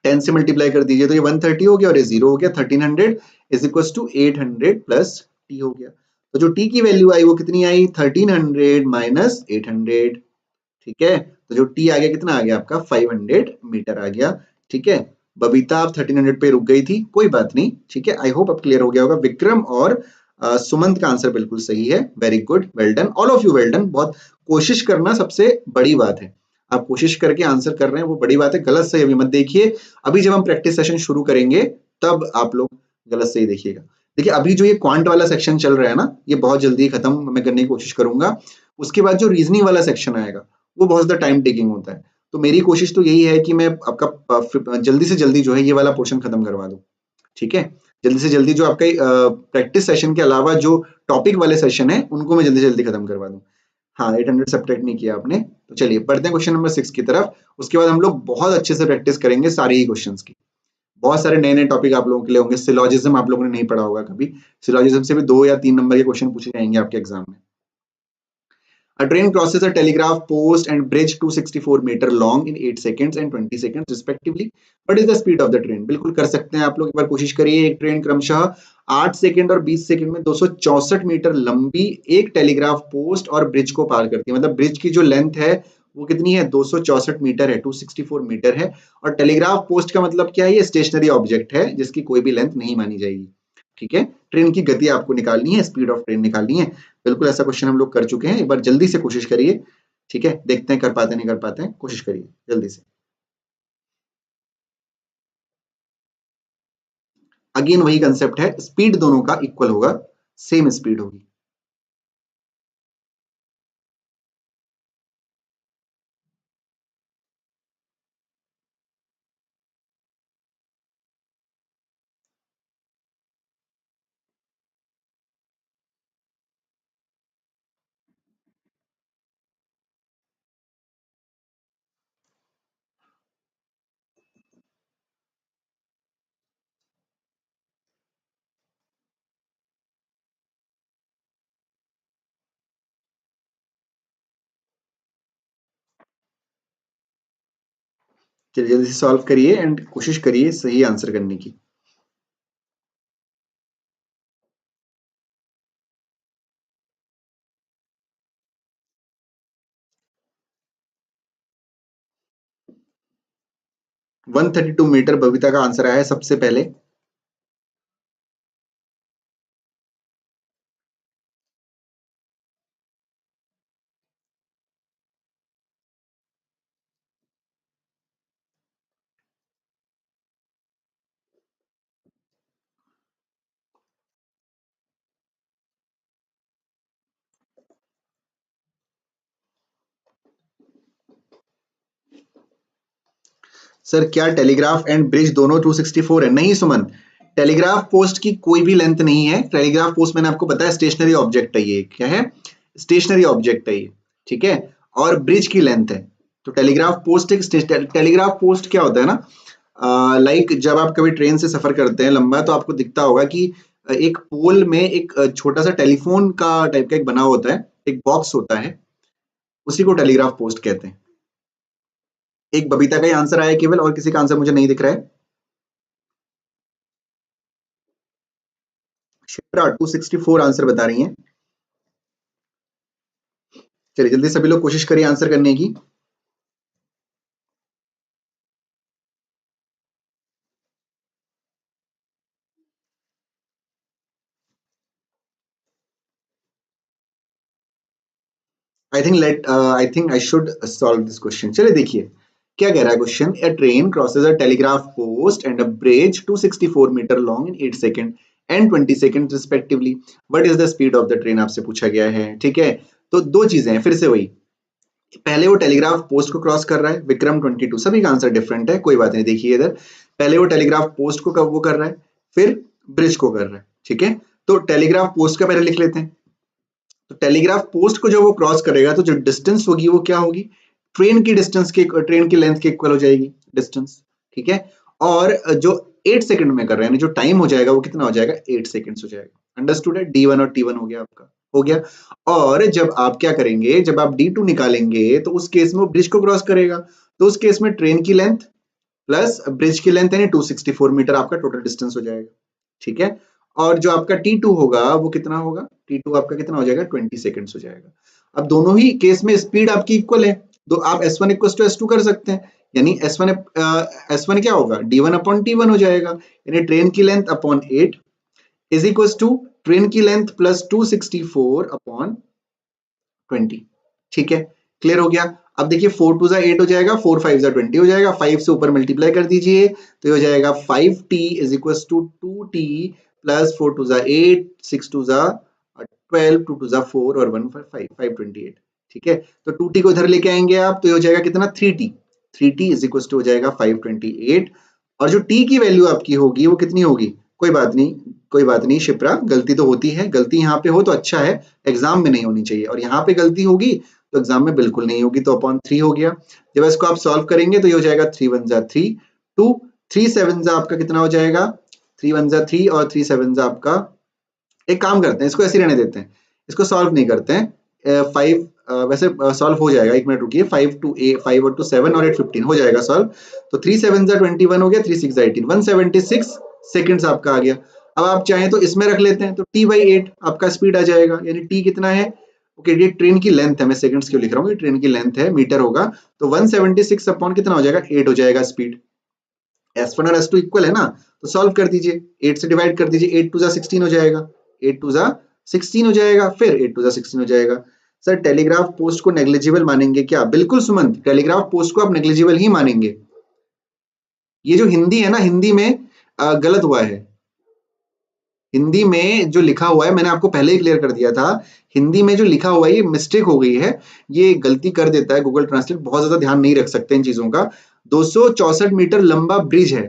10 से मल्टीप्लाई कर दीजिए, तो ये 130 हो गया और ये 0 हो गया। 1300 is equal to 800 plus T हो गया। तो जो टी की वैल्यू आई वो कितनी आई, 1300 माइनस 800। ठीक है, तो जो टी आ गया कितना आ गया आपका, 500 मीटर आ गया। ठीक है, बबीता आप 1300 पे रुक गई थी, कोई बात नहीं। ठीक है, आई होप अब क्लियर हो गया होगा। विक्रम और सुमंत का आंसर बिल्कुल सही है, very good, well done, all of you well done. बहुत कोशिश करना सबसे बड़ी बात है, आप कोशिश करके आंसर कर रहे हैं वो बड़ी बात है, गलत सही अभी मत देखिए। अभी जब हम प्रैक्टिस सेशन शुरू करेंगे तब आप लोग गलत सही देखिएगा। देखिए अभी जो ये क्वांट वाला सेक्शन चल रहा है ना, ये बहुत जल्दी खत्म मैं करने की कोशिश करूंगा। उसके बाद जो रीजनिंग वाला सेक्शन आएगा वो बहुत ज्यादा टाइम टेकिंग होता है, तो मेरी कोशिश तो यही है कि मैं आपका जल्दी से जल्दी जो है ये वाला पोर्शन खत्म करवा दूं। ठीक है, जल्दी से जल्दी जो आपका प्रैक्टिस सेशन के अलावा जो टॉपिक वाले सेशन है उनको मैं जल्दी से जल्दी खत्म करवा दूं। हाँ, 800 सब्ट्रैक्ट नहीं किया आपने, तो चलिए बढ़ते हैं क्वेश्चन नंबर 6 की तरफ। उसके बाद हम लोग बहुत अच्छे से प्रैक्टिस करेंगे सारे ही क्वेश्चंस की। बहुत सारे नए नए टॉपिक आप लोगों के लिए होंगे। सिलॉजिज्म आप लोगों ने नहीं पढ़ा होगा कभी, सिलॉजिज्म से भी 2 या 3 नंबर के क्वेश्चन पूछे जाएंगे आपके एग्जाम में। A train crosses a telegraph post and bridge 264 meter long in 8 seconds and 20 seconds respectively. What is the speed of the train? बिल्कुल कर सकते हैं आप लोग, एक बार कोशिश करिए। एक ट्रेन क्रमशः 8 सेकंड और 20 सेकंड में 264 मीटर लंबी एक टेलीग्राफ पोस्ट और ब्रिज को पार करती है। मतलब ब्रिज की जो लेंथ है वो कितनी है, 264 मीटर है, 264 मीटर है। और टेलीग्राफ पोस्ट का मतलब क्या है, ये स्टेशनरी ऑब्जेक्ट है जिसकी कोई भी लेंथ नहीं मानी जाएगी। ठीक है, ट्रेन की गति आपको निकालनी है, स्पीड ऑफ ट्रेन निकालनी है। बिल्कुल ऐसा क्वेश्चन हम लोग कर चुके हैं, एक बार जल्दी से कोशिश करिए। ठीक है, देखते हैं कर पाते नहीं कर पाते हैं, कोशिश करिए जल्दी से। अगेन वही कंसेप्ट है, स्पीड दोनों का इक्वल होगा, सेम स्पीड होगी। चलिए जल्दी से सॉल्व करिए एंड कोशिश करिए सही आंसर करने की। - 132 मीटर बबीता का आंसर आया है सबसे पहले। सर क्या टेलीग्राफ एंड ब्रिज दोनों 264 है? नहीं सुमन, टेलीग्राफ पोस्ट की कोई भी लेंथ नहीं है। टेलीग्राफ पोस्ट मैंने आपको बताया स्टेशनरी ऑब्जेक्ट है, ये क्या है, स्टेशनरी ऑब्जेक्ट है ये। ठीक है, और ब्रिज की लेंथ है। तो टेलीग्राफ पोस्ट एक टेलीग्राफ पोस्ट क्या होता है ना, लाइक जब आप कभी ट्रेन से सफर करते हैं लंबा तो आपको दिखता होगा कि एक पोल में एक छोटा सा टेलीफोन का टाइप का एक बना होता है, एक बॉक्स होता है, उसी को टेलीग्राफ पोस्ट कहते हैं। एक बबीता का ही आंसर आया केवल, और किसी का आंसर मुझे नहीं दिख रहा है। शिप्रा 264 आंसर बता रही हैं। चलिए जल्दी सभी लोग कोशिश करिए आंसर करने की। I think I should solve this question. चलिए देखिए क्या कह रहा है question. A train crosses a telegraph post and a bridge 264 metre long in 8 second and 20 second respectively. What is the speed of the train आपसे पूछा गया है। ठीक है, तो दो चीजें हैं, फिर से वही, पहले वो टेलीग्राफ पोस्ट को क्रॉस कर रहा है, विक्रम 22, सभी का आंसर डिफरेंट है, कोई बात नहीं। देखिए इधर पहले वो टेलीग्राफ पोस्ट को वो कर रहा है, फिर ब्रिज को कर रहा है। ठीक है, तो टेलीग्राफ पोस्ट का पहले लिख लेते हैं। तो टेलीग्राफ पोस्ट को जब वो क्रॉस करेगा तो जो डिस्टेंस होगी वो क्या होगी, ट्रेन की डिस्टेंस के, ट्रेन की लेंथ के इक्वल हो जाएगी डिस्टेंस, ठीक है। और जो 8 सेकंड में कर रहे हैं, जो टाइम हो जाएगा वो कितना हो जाएगा, 8 सेकंड्स हो जाएगा। अंडरस्टूड है, D1 और T1 हो गया आपका, हो गया। और जब आप क्या करेंगे, जब आप D2 निकालेंगे तो उस केस में वो ब्रिज को क्रॉस करेगा, तो उस केस में ट्रेन की लेंथ प्लस ब्रिज की लेंथ यानी 264 मीटर आपका टोटल डिस्टेंस हो जाएगा, ठीक है। और जो आपका T2 होगा वो कितना होगा, T2 आपका कितना हो जाएगा, 20 सेकंड्स हो जाएगा। अब दोनों ही केस में स्पीड आपकी इक्वल है, तो आप S1 इक्वल टू S2 कर सकते हैं, यानी S1 क्या होगा, D1 अपॉन T1 हो जाएगा, यानी ट्रेन की length upon 8 is equal to train की लेंथ प्लस 264 अपॉन 20, ठीक है। क्लियर हो गया। अब देखिए 4 टू 8 हो जाएगा, 4 5 20 हो जाएगा, 5 से ऊपर मल्टीप्लाई कर दीजिए तो ये हो जाएगा 5t is equal to 2t plus 4 to 8, 6 to 12, 2 to 4 और 1 5 528, ठीक है। तो 2t को इधर लेके आएंगे आप तो ये हो जाएगा कितना, 3t, 3t is equal to हो जाएगा 528। और जो t की वैल्यू आपकी होगी वो कितनी होगी, कोई बात नहीं, कोई बात नहीं शिप्रा, गलती तो होती है, गलती यहाँ पे हो तो अच्छा है, एग्जाम में नहीं होनी चाहिए, और यहाँ पे गलती होगी तो एग्जाम में बिल्कुल नहीं होगी, तो अपॉन 3 हो गया। जब इसको आप सॉल्व करेंगे तो ये हो जाएगा 3 1 जा 3 2, 3 7 जा आपका कितना हो जाएगा, 3 1 जा 3 और 3 7 जा आपका, एक काम करते हैं इसको ऐसे रहने देते हैं, इसको सॉल्व नहीं करते हैं, 5 वैसे सॉल्व हो जाएगा, 1 मिनट रुकिए, 5 टू 8, 5 और 2 7 और 8 15 हो जाएगा सॉल्व। तो 3 7 जा 21 हो गया, 3 6 जा 18, 176 सेकंड्स आपका आ गया। अब आप चाहें तो इसमें रख लेते हैं, तो t/8 आपका स्पीड आ जाएगा, यानी t कितना है, ओके ये ट्रेन की लेंथ है, मैं सेकंड्स क्यों लिख रहा हूँ, ये ट्रेन की लेंथ है, मीटर होगा, तो 176 अपॉन कितना हो जाएगा, 8 हो जाएगा स्पीड। S1 और S2 इक्वल है ना, तो सॉल्व कर दीजिए, 8 से डिवाइड कर दीजिए, 8 टू जा 16 हो जाएगा, 8 टू जा 16 हो जाएगा, फिर 8 टू जा 16 हो जाएगा। सर टेलीग्राफ पोस्ट को नेग्लिजिबल मानेंगे क्या, बिल्कुल सुमंत, टेलीग्राफ पोस्ट को आप नेग्लिजिबल ही मानेंगे। ये जो हिंदी है ना, हिंदी में गलत हुआ है, हिंदी में जो लिखा हुआ है मैंने आपको पहले ही क्लियर कर दिया था, हिंदी में जो लिखा हुआ है ये मिस्टेक हो गई है, ये गलती कर देता है गूगल ट्रांसलेट, बहुत ज्यादा ध्यान नहीं रख सकते इन चीजों का। 264 मीटर लंबा ब्रिज है,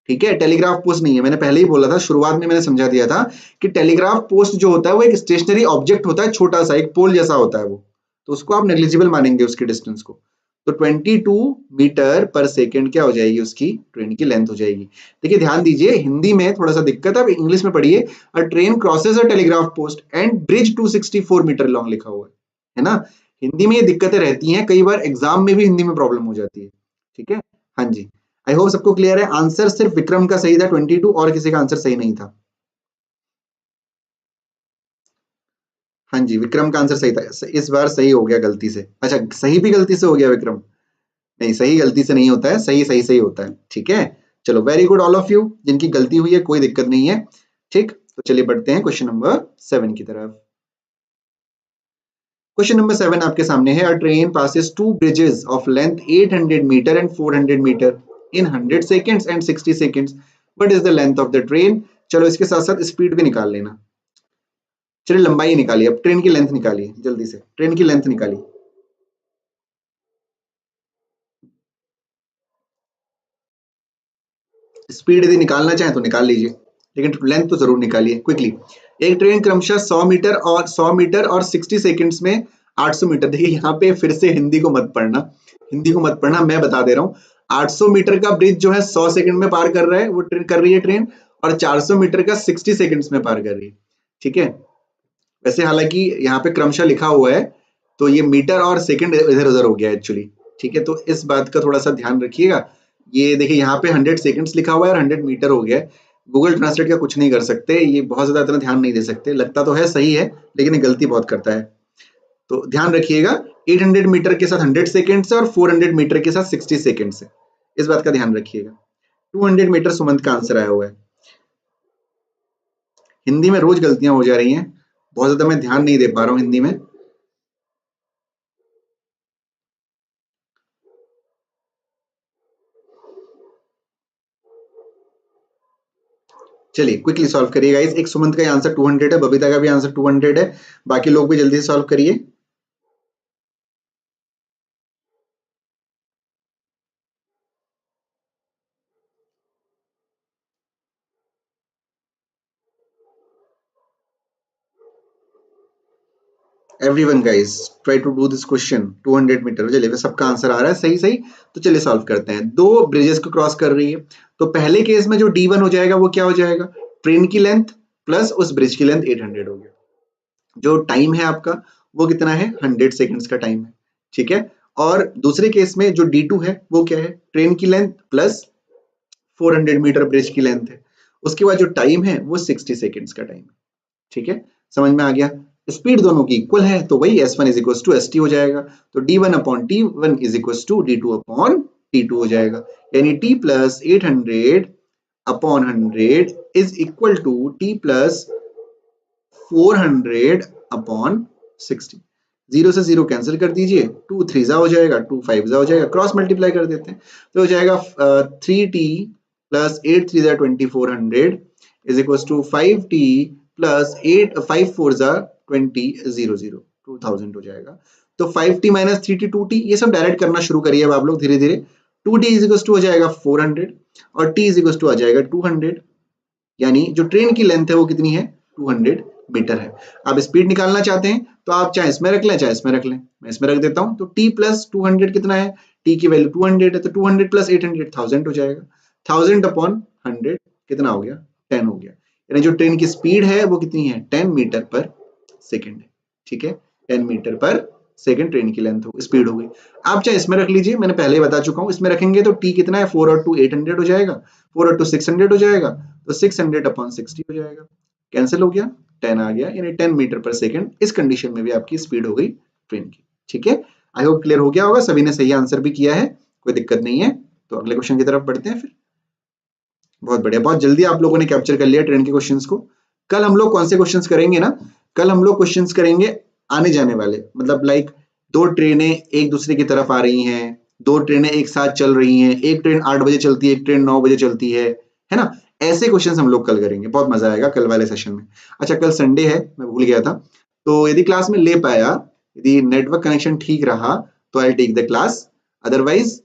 ठीक है, टेलीग्राफ पोस्ट नहीं है, मैंने पहले ही बोला था, शुरुआत में मैंने समझा दिया था कि टेलीग्राफ पोस्ट जो होता है वो एक स्टेशनरी ऑब्जेक्ट होता है, छोटा सा एक पोल जैसा होता है वो, तो उसको आप नेग्लिजिबल मानेंगे उसकी डिस्टेंस को। तो 22 मीटर पर सेकेंड क्या हो जाएगी, उसकी ट्रेन की लेंथ हो जाएगी। देखिए ध्यान दीजिए, हिंदी में थोड़ा सा दिक्कत है, आप इंग्लिश में पढ़िए, a train crosses a telegraph post and bridge 264 metre long लिखा हुआ है ना। हिंदी में ये दिक्कतें रहती हैं, कई बार एग्जाम में भी हिंदी में प्रॉब्लम हो जाती है, ठीक है। हाँ जी, आई होप सबको क्लियर है। आंसर सिर्फ विक्रम का सही था 22, और किसी का आंसर सही नहीं था। हाँ जी, विक्रम का आंसर सही था, इस बार सही हो गया गलती से, अच्छा सही भी गलती से हो गया विक्रम, नहीं सही गलती से नहीं होता है, सही सही सही होता है, ठीक है। चलो very good all of you, जिनकी गलती हुई है कोई दिक्कत नहीं है, ठीक। तो चलिए बढ़ते हैं क्वेश्चन नंबर 7 की तरफ। क्वेश्चन नंबर 7 आपके सामने है, a train passes two bridges of length 800 metre and 400 metre in 100 seconds and 60 seconds, what is the length of the train. चलो इसके साथ साथ स्पीड भी निकाल लेना, चलिए लंबाई निकालिए, अब ट्रेन की लेंथ निकालिए, जल्दी से ट्रेन की लेंथ निकालिए। स्पीड यदि निकालना चाहें तो निकाल लीजिए, लेकिन लेंथ तो जरूर निकालिए क्विकली। एक ट्रेन क्रमशः 100 मीटर और 60 सेकंड्स में 800 मीटर, देखिए यहाँ पे फिर से हिंदी को मत पढ़ना, हिंदी को मत पढ़ना, मैं बता दे रहा हूँ। 800 मीटर का ब्रिज जो है 100 सेकंड में पार कर रहा है, वो ट्रेन कर रही है ट्रेन, और 400 मीटर का 60 सेकंड्स में पार कर रही है, ठीक है। वैसे हालांकि यहाँ पे क्रमशः लिखा हुआ है, तो ये मीटर और सेकंड इधर उधर हो गया एक्चुअली, ठीक है, तो इस बात का थोड़ा सा ध्यान रखिएगा। ये देखिए यहाँ पे 100 सेकंड्स लिखा हुआ है और 100 मीटर हो गया है, गूगल ट्रांसलेट का कुछ नहीं कर सकते, ये बहुत ज्यादा इतना ध्यान नहीं दे सकते, लगता तो है सही है लेकिन ये गलती बहुत करता है, तो ध्यान रखिएगा। 800 मीटर के साथ 100 सेकंड से और 400 मीटर के साथ 60 सेकंड से, इस बात का ध्यान रखिएगा। 200 मीटर सुमंत का आंसर आया हुआ है। हिंदी में रोज गलतियां हो जा रही हैं, बहुत ज्यादा मैं ध्यान नहीं दे पा रहा हूँ हिंदी में। चलिए क्विकली सॉल्व करिए गाइस, एक सुमंत का आंसर 200 है, बबीता का भी आंसर 200 है, बाकी लोग भी जल्दी से सॉल्व करिए। Everyone guys try to do this question 200 metre. चलिए सबका आंसर आ रहा है सही सही, तो चलिए सॉल्व करते हैं। दो ब्रिजेस को क्रॉस कर रही है, तो पहले केस में जो D1 हो जाएगा वो क्या हो जाएगा, ट्रेन की लेंथ प्लस उस ब्रिज की लेंथ 800 हो गया। जो टाइम है आपका वो कितना है, 100 सेकेंड्स का टाइम है, ठीक है। और दूसरे केस में जो D2 है वो क्या है, ट्रेन की लेंथ प्लस 400 मीटर ब्रिज की लेंथ है। उसके बाद जो टाइम है वो 60 सेकेंड्स का टाइम है, ठीक है। समझ में आ गया। स्पीड दोनों की इक्वल है तो वही S1 is equal to ST हो जाएगा। तो D1 upon T1 is equal to D2 upon T2 हो जाएगा। यानी T plus 800 upon 100 is equal to T plus 400 upon 60। Zero से जीरो कैंसिल कर दीजिए, 2 3 जा हो जाएगा, 2 5 जा हो जाएगा, क्रॉस मल्टीप्लाई कर देते हैं तो हो जाएगा 3T प्लस 8 3 जा 2400 is equal to 5T plus 8 5 4 जा 20 0 0 2000 हो जाएगा। तो 5T माइनस 3T 2T ये सब डायरेक्ट करना शुरू करिए अब आप लोग धीरे धीरे। 2T इज इक्वल टू हो जाएगा 400 और T इज इक्वल टू आ जाएगा 200, यानी जो ट्रेन की लेंथ है वो कितनी है, 200 मीटर है। आप स्पीड निकालना चाहते हैं तो आप चाहे इसमें रख लें चाहे इसमें रख लें, मैं इसमें रख देता हूं। तो t प्लस 200 कितना है, t की वैल्यू 200 है तो 200 प्लस 800 1000 हो जाएगा। 1000 अपॉन 100 कितना हो गया, 10 हो गया। यानी जो ट्रेन की स्पीड है वो कितनी है, 10 मीटर पर सेकेंड है, ठीक है। 10 मीटर पर सेकेंड ट्रेन की लेंथ हो स्पीड हो गई। आप चाहे इसमें रख लीजिए, मैंने पहले ही बता चुका हूं, इसमें रखेंगे तो t कितना है, 4 और 2 800 हो जाएगा, 4 और 2 600 हो जाएगा, तो 600 अपॉन 60 हो जाएगा, कैंसिल हो गया, 10 आ गया, यानी 10 मीटर पर सेकंड। इस कंडीशन में भी आपकी स्पीड हो गई ट्रेन की, ठीक है। आई होप क्लियर हो गया होगा, सभी ने सही आंसर भी किया है, कोई दिक्कत नहीं है। तो अगले क्वेश्चन की तरफ बढ़ते हैं फिर। बहुत बढ़िया, बहुत जल्दी आप लोगों ने कैप्चर कर लिया ट्रेन के क्वेश्चंस को। कल हम लोग कौन से क्वेश्चंस करेंगे ना, कल हम लोग क्वेश्चंस करेंगे आने जाने वाले, मतलब लाइक दो ट्रेनें एक दूसरे की तरफ आ रही हैं, दो ट्रेनें एक साथ चल रही हैं, एक ट्रेन 8 बजे चलती है, एक ट्रेन 9 बजे चलती है ना। ऐसे क्वेश्चंस हम लोग कल करेंगे, बहुत मजा आएगा कल वाले सेशन में। अच्छा कल संडे है, मैं भूल गया था, तो यदि क्लास में ले पाया, यदि नेटवर्क कनेक्शन ठीक रहा तो I take the class, otherwise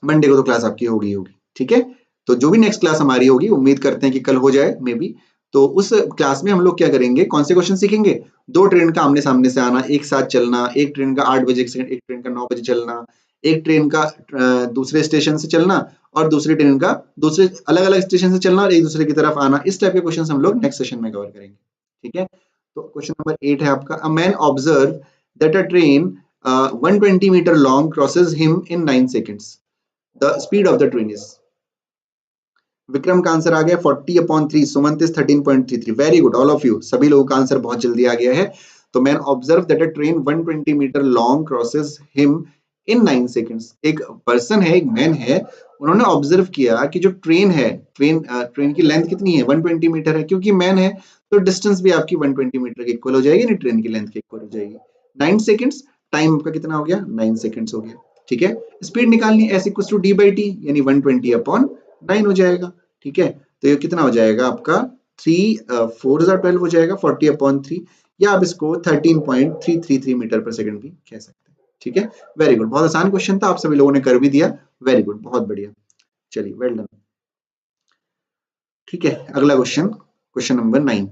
Monday को तो क्लास आपकी होगी होगी, ठीक है। तो जो भी नेक्स्ट क्लास हमारी होगी, उम्मीद करते हैं कि कल हो जाए मे बी। तो उस क्लास में हम लोग क्या करेंगे, कौन से क्वेश्चन सीखेंगे, दो ट्रेन का आमने सामने से आना, एक साथ चलना, एक ट्रेन का 8 बजे एक ट्रेन का 9 बजे चलना, एक ट्रेन का दूसरे स्टेशन से चलना और दूसरी ट्रेन का दूसरे अलग अलग स्टेशन से चलना और एक दूसरे की तरफ आना। इस टाइप के क्वेश्चन हम लोग नेक्स्ट सेशन में कवर करेंगे, ठीक है। तो क्वेश्चन नंबर 8 है आपका, a man observe that a train 120 metre long crosses him in 9 seconds, the speed of the train is. Vikram का आंसर आ गया 40 upon 3, Sumant is 13.33। Very good all of you, सभी लोगों का आंसर बहुत जल्दी आ गया है। तो man observe that a train 120 metre long crosses him in 9 seconds. एक पर्सन है, एक मैन है, उन्होंने ऑब्जर्व किया कि जो ट्रेन है, ट्रेन की लेंथ कितनी है, 120 मीटर है। क्योंकि मैन है तो डिस्टेंस भी आपकी 120 मीटर के इक्वल हो जाएगी, नहीं ट्रेन की लेंथ के इक्वल हो जाएगी। 9 सेकेंड्स, टाइम आपका कितना हो गया, 9 सेकेंड्स हो गया, ठीक है। स्पीड निकालनी, S equal to D by T, यानी 120 अपॉन 9 हो जाएगा, ठीक है। तो ये कितना हो जाएगा आपका 3 4 12 हो जाएगा, 40 अपॉन 3, या आप इसको 13.333 मीटर पर सेकंड भी कह सकते हैं, ठीक है। वेरी गुड, बहुत आसान क्वेश्चन था, आप सभी लोगों ने कर भी दिया, वेरी गुड, बहुत बढ़िया। चलिए वेल डन, ठीक है। अगला क्वेश्चन, क्वेश्चन नंबर 9।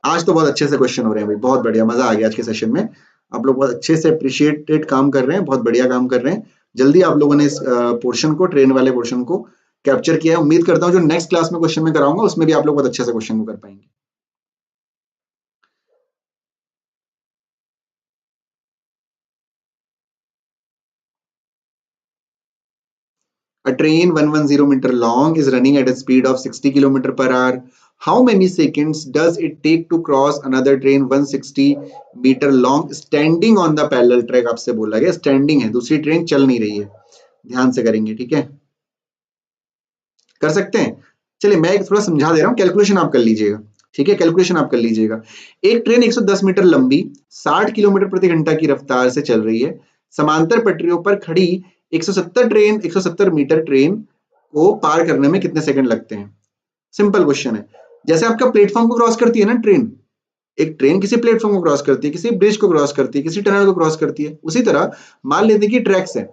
आज तो बहुत अच्छे से क्वेश्चन हो रहे हैं भाई, बहुत बढ़िया, मजा आ गया आज के सेशन में। आप लोग बहुत अच्छे से अप्रिशिएटेड काम कर रहे हैं, बहुत बढ़िया काम कर रहे हैं। जल्दी आप लोगों ने इस पोर्शन को, ट्रेन वाले पोर्शन को कैप्चर किया है। उम्मीद करता हूं जो नेक्स्ट क्लास में क्वेश्चन में कराऊंगा उसमें भी आप लोग बहुत अच्छे से क्वेश्चन को कर पाएंगे। A train 110 meter long is running at a speed of 60 km per hour. How many seconds does it take to cross another train 160 meter long standing on the parallel track? आपसे बोला गया standing है, दूसरी train चल नहीं रही है, ध्यान से करेंगे, ठीक है। कर सकते हैं, चलिए मैं एक थोड़ा समझा दे रहा हूं, कैलकुलेशन आप कर लीजिएगा, ठीक है। कैलकुलेशन आप कर लीजिएगा। एक ट्रेन 110 मीटर लंबी 60 किलोमीटर प्रति घंटा की रफ्तार से चल रही है, समांतर पटरियों पर खड़ी 170 मीटर ट्रेन को पार करने में कितने सेकंड लगते हैं। सिंपल क्वेश्चन है। जैसे आपका प्लेटफॉर्म को क्रॉस करती है ना ट्रेन, एक ट्रेन किसी प्लेटफॉर्म को क्रॉस करती है, किसी ब्रिज को क्रॉस करती है, किसी टनल को क्रॉस करती है, उसी तरह मान लेते हैं कि ट्रैक्स है,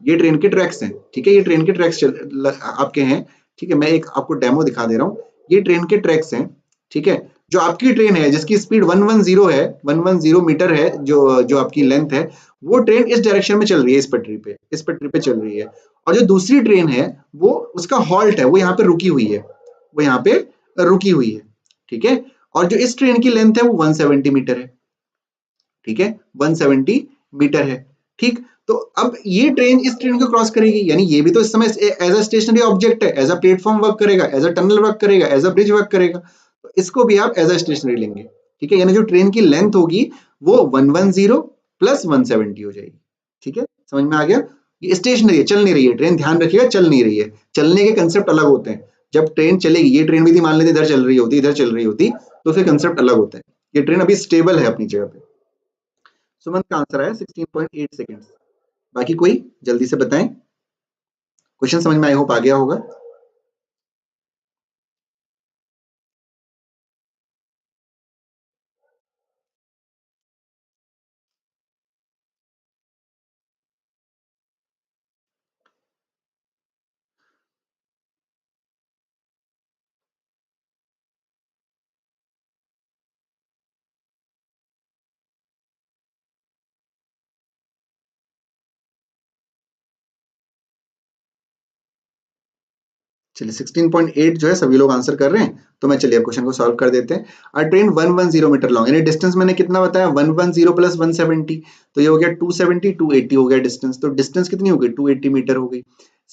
ये ट्रेन के ट्रैक्स हैं, ठीक है। ये ट्रेन के ट्रैक्स आपके हैं, ठीक है। मैं एक आपको डेमो दिखा दे रहा हूं, ये ट्रेन के ट्रैक्स हैं, ठीक है। जो आपकी ट्रेन है जिसकी स्पीड 110 है, 110 मीटर है, जो आपकी लेंथ है, वो ट्रेन इस डायरेक्शन में चल रही है, इस पटरी पे चल रही है। और जो दूसरी ट्रेन है वो उसका हॉल्ट है, वो यहाँ पे रुकी हुई है, वो यहाँ पे रुकी हुई है, ठीक है। और जो इस ट्रेन की लेंथ है वो 170 मीटर है, ठीक है, 170 मीटर है, ठीक। तो अब ये ट्रेन इस ट्रेन को क्रॉस करेगी, यानी ये भी तो इस समय एज अ स्टेशनरी ऑब्जेक्ट है, एज अ प्लेटफॉर्म वर्क करेगा, एज अ टनल वर्क करेगा, एज अ ब्रिज वर्क करेगा, तो इसको भी आप एज अ स्टेशनरी लेंगे, ठीक है। यानी जो ट्रेन की लेंथ होगी वो 110 प्लस 170 हो जाएगी, ठीक है, समझ में आ गया। ये स्टेशनरी है, चल नहीं रही है ट्रेन, ध्यान रखिएगा, चल नहीं रही है। चलने के कंसेप्ट अलग होते हैं। जब ट्रेन चलेगी, ये ट्रेन भी थी, मान लेते इधर चल रही होती, इधर चल रही होती, तो फिर कंसेप्ट अलग होता है। ये ट्रेन अभी स्टेबल है अपनी जगह पे। सुमंत का आंसर आया 16.8 सेकेंड्स। बाकी कोई जल्दी से बताएं, क्वेश्चन समझ में आई होप आ गया होगा। चलिए 16.8 जो है सभी लोग आंसर कर रहे हैं, तो मैं चलिए क्वेश्चन को सॉल्व कर देते हैं। अ ट्रेन 110 मीटर लॉन्ग, यानी डिस्टेंस मैंने कितना बताया, 110 प्लस 170, तो ये हो गया 270, 280 हो गया डिस्टेंस। तो डिस्टेंस कितनी हो गई, 280 मीटर हो गई।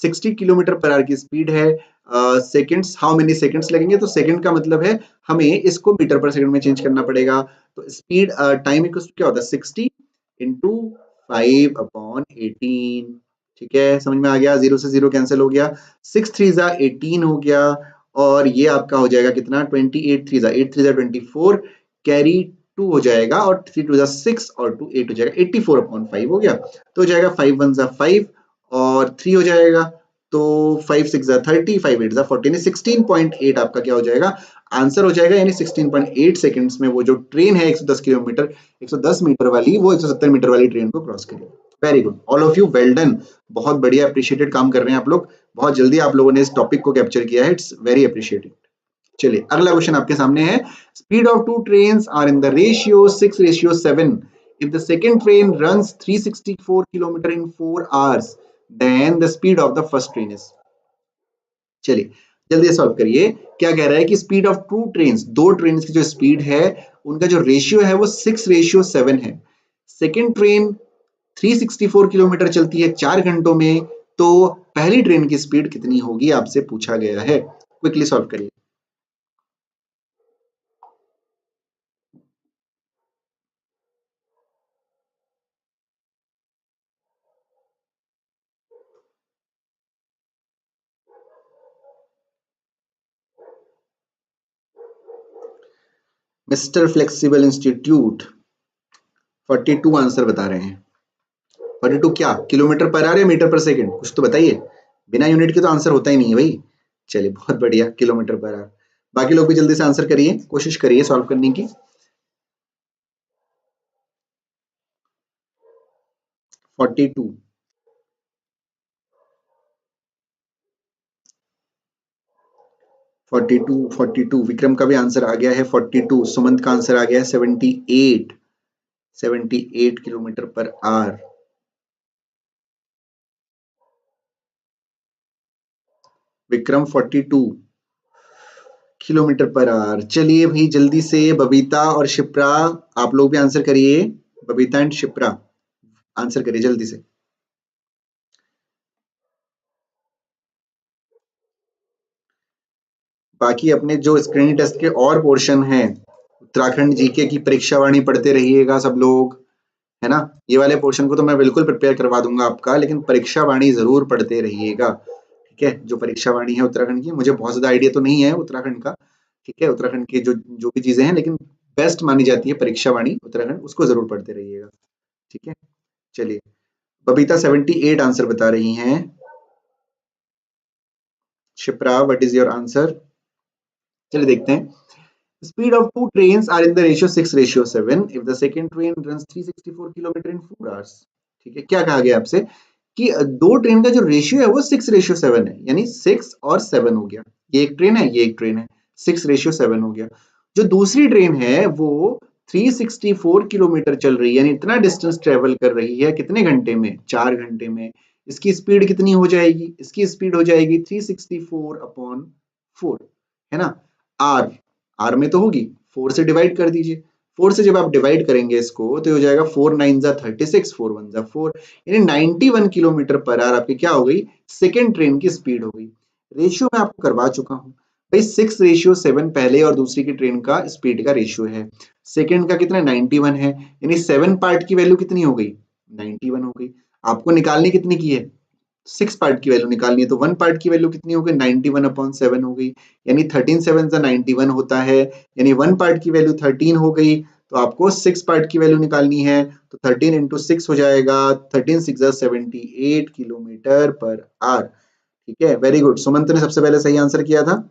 60 किलोमीटर पर आवर की स्पीड है। सेकेंड्स, हाउ मेनी सेकेंड्स लगेंगे, तो सेकंड का मतलब है हमें इसको मीटर पर सेकंड में चेंज करना पड़ेगा। तो स्पीड टाइम इक्वल्स क्या होता है, 60 इंटू 5/18, ठीक है, समझ में आ गया। जीरो से जीरो कैंसिल हो गया, 6 3 जा 18 हो गया, और ये आपका हो जाएगा कितना, 28 3 जा 8 3 जा 24, कैरी 2 हो जाएगा, और 3 2 जा 6 और 2 8 हो जाएगा, 84/5 हो गया। तो हो जाएगा 5 1 जा 5 और 3 हो जाएगा, तो 5 6 जा 30, 5 8 जा 40, यानी 16.8 आपका क्या हो जाएगा, आंसर हो जाएगा। यानी 16.8 सेकंड्स में वो जो ट्रेन है 110 किलोमीटर 110 मीटर वाली, वो 170 मीटर वाली ट्रेन को क्रॉस करेगी। Very good, all of you, well done, बहुत बढ़िया, अप्रिशिएटेड काम कर रहे हैं आप लोग। बहुत जल्दी आप लोगों ने इस टॉपिक को कैप्चर किया है, इट्स वेरी अप्रिशिएटेड। चलिए अगला क्वेश्चन आपके सामने है। Speed of two trains are in the ratio 6:7। if the second train runs 364 kilometer in 4 hours, then the speed of the first train is। चलिए जल्दी सॉल्व करिए। क्या कह रहा है कि स्पीड ऑफ टू ट्रेन्स, दो ट्रेन की जो स्पीड है उनका जो रेशियो है वो 6:7 है। सेकेंड ट्रेन 364 किलोमीटर चलती है 4 घंटों में, तो पहली ट्रेन की स्पीड कितनी होगी आपसे पूछा गया है। क्विकली सॉल्व करिए। मिस्टर फ्लेक्सिबल इंस्टीट्यूट 42 आंसर बता रहे हैं। 42 क्या, किलोमीटर पर आवर या मीटर पर सेकंड, कुछ तो बताइए। बिना यूनिट के तो आंसर होता ही नहीं है भाई। चलिए बहुत बढ़िया, किलोमीटर पर आवर। बाकी लोग भी जल्दी से आंसर करिए, कोशिश करिए सॉल्व करने की। 42 42 विक्रम का भी आंसर आ गया है 42, सुमंत का आंसर आ गया है 78 kilometre per our. Vikram 42 kilometre per our. चलिए भाई जल्दी से बबीता और शिप्रा, आप लोग भी आंसर करिए। बबीता एंड शिप्रा आंसर करिए जल्दी से। बाकी अपने जो स्क्रीनिंग टेस्ट के और पोर्शन हैं, उत्तराखंड जीके की परीक्षा वाणी पढ़ते रहिएगा सब लोग, है ना। ये वाले पोर्शन को तो मैं बिल्कुल प्रिपेयर करवा दूंगा आपका, लेकिन परीक्षा वाणी जरूर पढ़ते रहिएगा, ठीक है। जो परीक्षा वाणी है उत्तराखंड की, मुझे बहुत ज्यादा आइडिया तो नहीं है उत्तराखंड का, ठीक है, उत्तराखंड की जो जो भी चीजें हैं, लेकिन बेस्ट मानी जाती है परीक्षा वाणी उत्तराखंड, उसको जरूर पढ़ते रहिएगा, ठीक है। चलिए बबीता 78 आंसर बता रही हैं। Shipra what is your answer. चलिए देखते हैं। Speed of two trains are in the ratio 6:7 if the second train runs 364 kilometre in 4 hours, ठीक है। क्या कहा गया आपसे कि दो ट्रेन का जो रेशियो है वो 6:7 है, यानी 6 और 7 हो गया। ये एक ट्रेन है, ये एक ट्रेन है, 6:7 हो गया। जो दूसरी ट्रेन है वो 364 किलोमीटर चल रही है, यानी इतना डिस्टेंस ट्रेवल कर रही है कितने घंटे में? 4 घंटे में। इसकी स्पीड कितनी हो जाएगी? इसकी स्पीड हो जाएगी 364/4, है ना? आर, आर में तो होगी, 4 से डिवाइड कर दीजिए। 4 से जब आप डिवाइड करेंगे इसको तो हो जाएगा 4 9 जा 36, 4 1 जा 4, यानी 91 किलोमीटर पर आवर आपकी क्या हो गई? सेकेंड ट्रेन की स्पीड हो गई। रेशियो मैं आपको करवा चुका हूँ भाई, 6:7 पहले और दूसरी की ट्रेन का स्पीड का रेशियो है। सेकंड का कितना? 91 है, यानी 7 पार्ट की वैल्यू कितनी हो गई? 91 हो गई। आपको निकालनी कितनी की है? 6 पार्ट की वैल्यू निकालनी है, तो 1 पार्ट की वैल्यू कितनी हो गई? 91/7 हो गई, यानी 13 7 91 होता है, यानी 1 पार्ट की वैल्यू 13 हो गई। तो आपको 6 पार्ट की वैल्यू निकालनी है, तो 13 इंटू 6 हो जाएगा, 13 6 78 किलोमीटर पर आवर। ठीक है, वेरी गुड। सुमंत ने सबसे पहले सही आंसर किया था,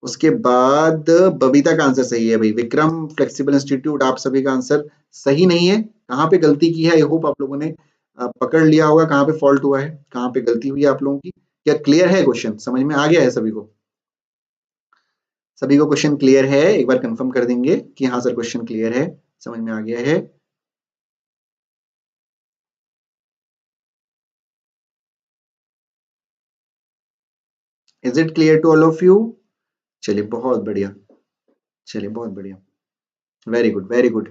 उसके बाद बबीता का आंसर सही है भाई। विक्रम फ्लेक्सिबल इंस्टीट्यूट, आप सभी का आंसर सही नहीं है। कहाँ पे गलती की है? आई होप आप लोगों ने पकड़ लिया होगा कहाँ पे फॉल्ट हुआ है, कहाँ पे गलती हुई है आप लोगों की। क्या क्लियर है? क्वेश्चन समझ में आ गया है सभी को? सभी को क्वेश्चन क्लियर है? एक बार कंफर्म कर देंगे कि हाँ सर क्वेश्चन क्लियर है, समझ में आ गया है। Is it clear to all of you? चलिए बहुत बढ़िया, चलिए बहुत बढ़िया, वेरी गुड वेरी गुड।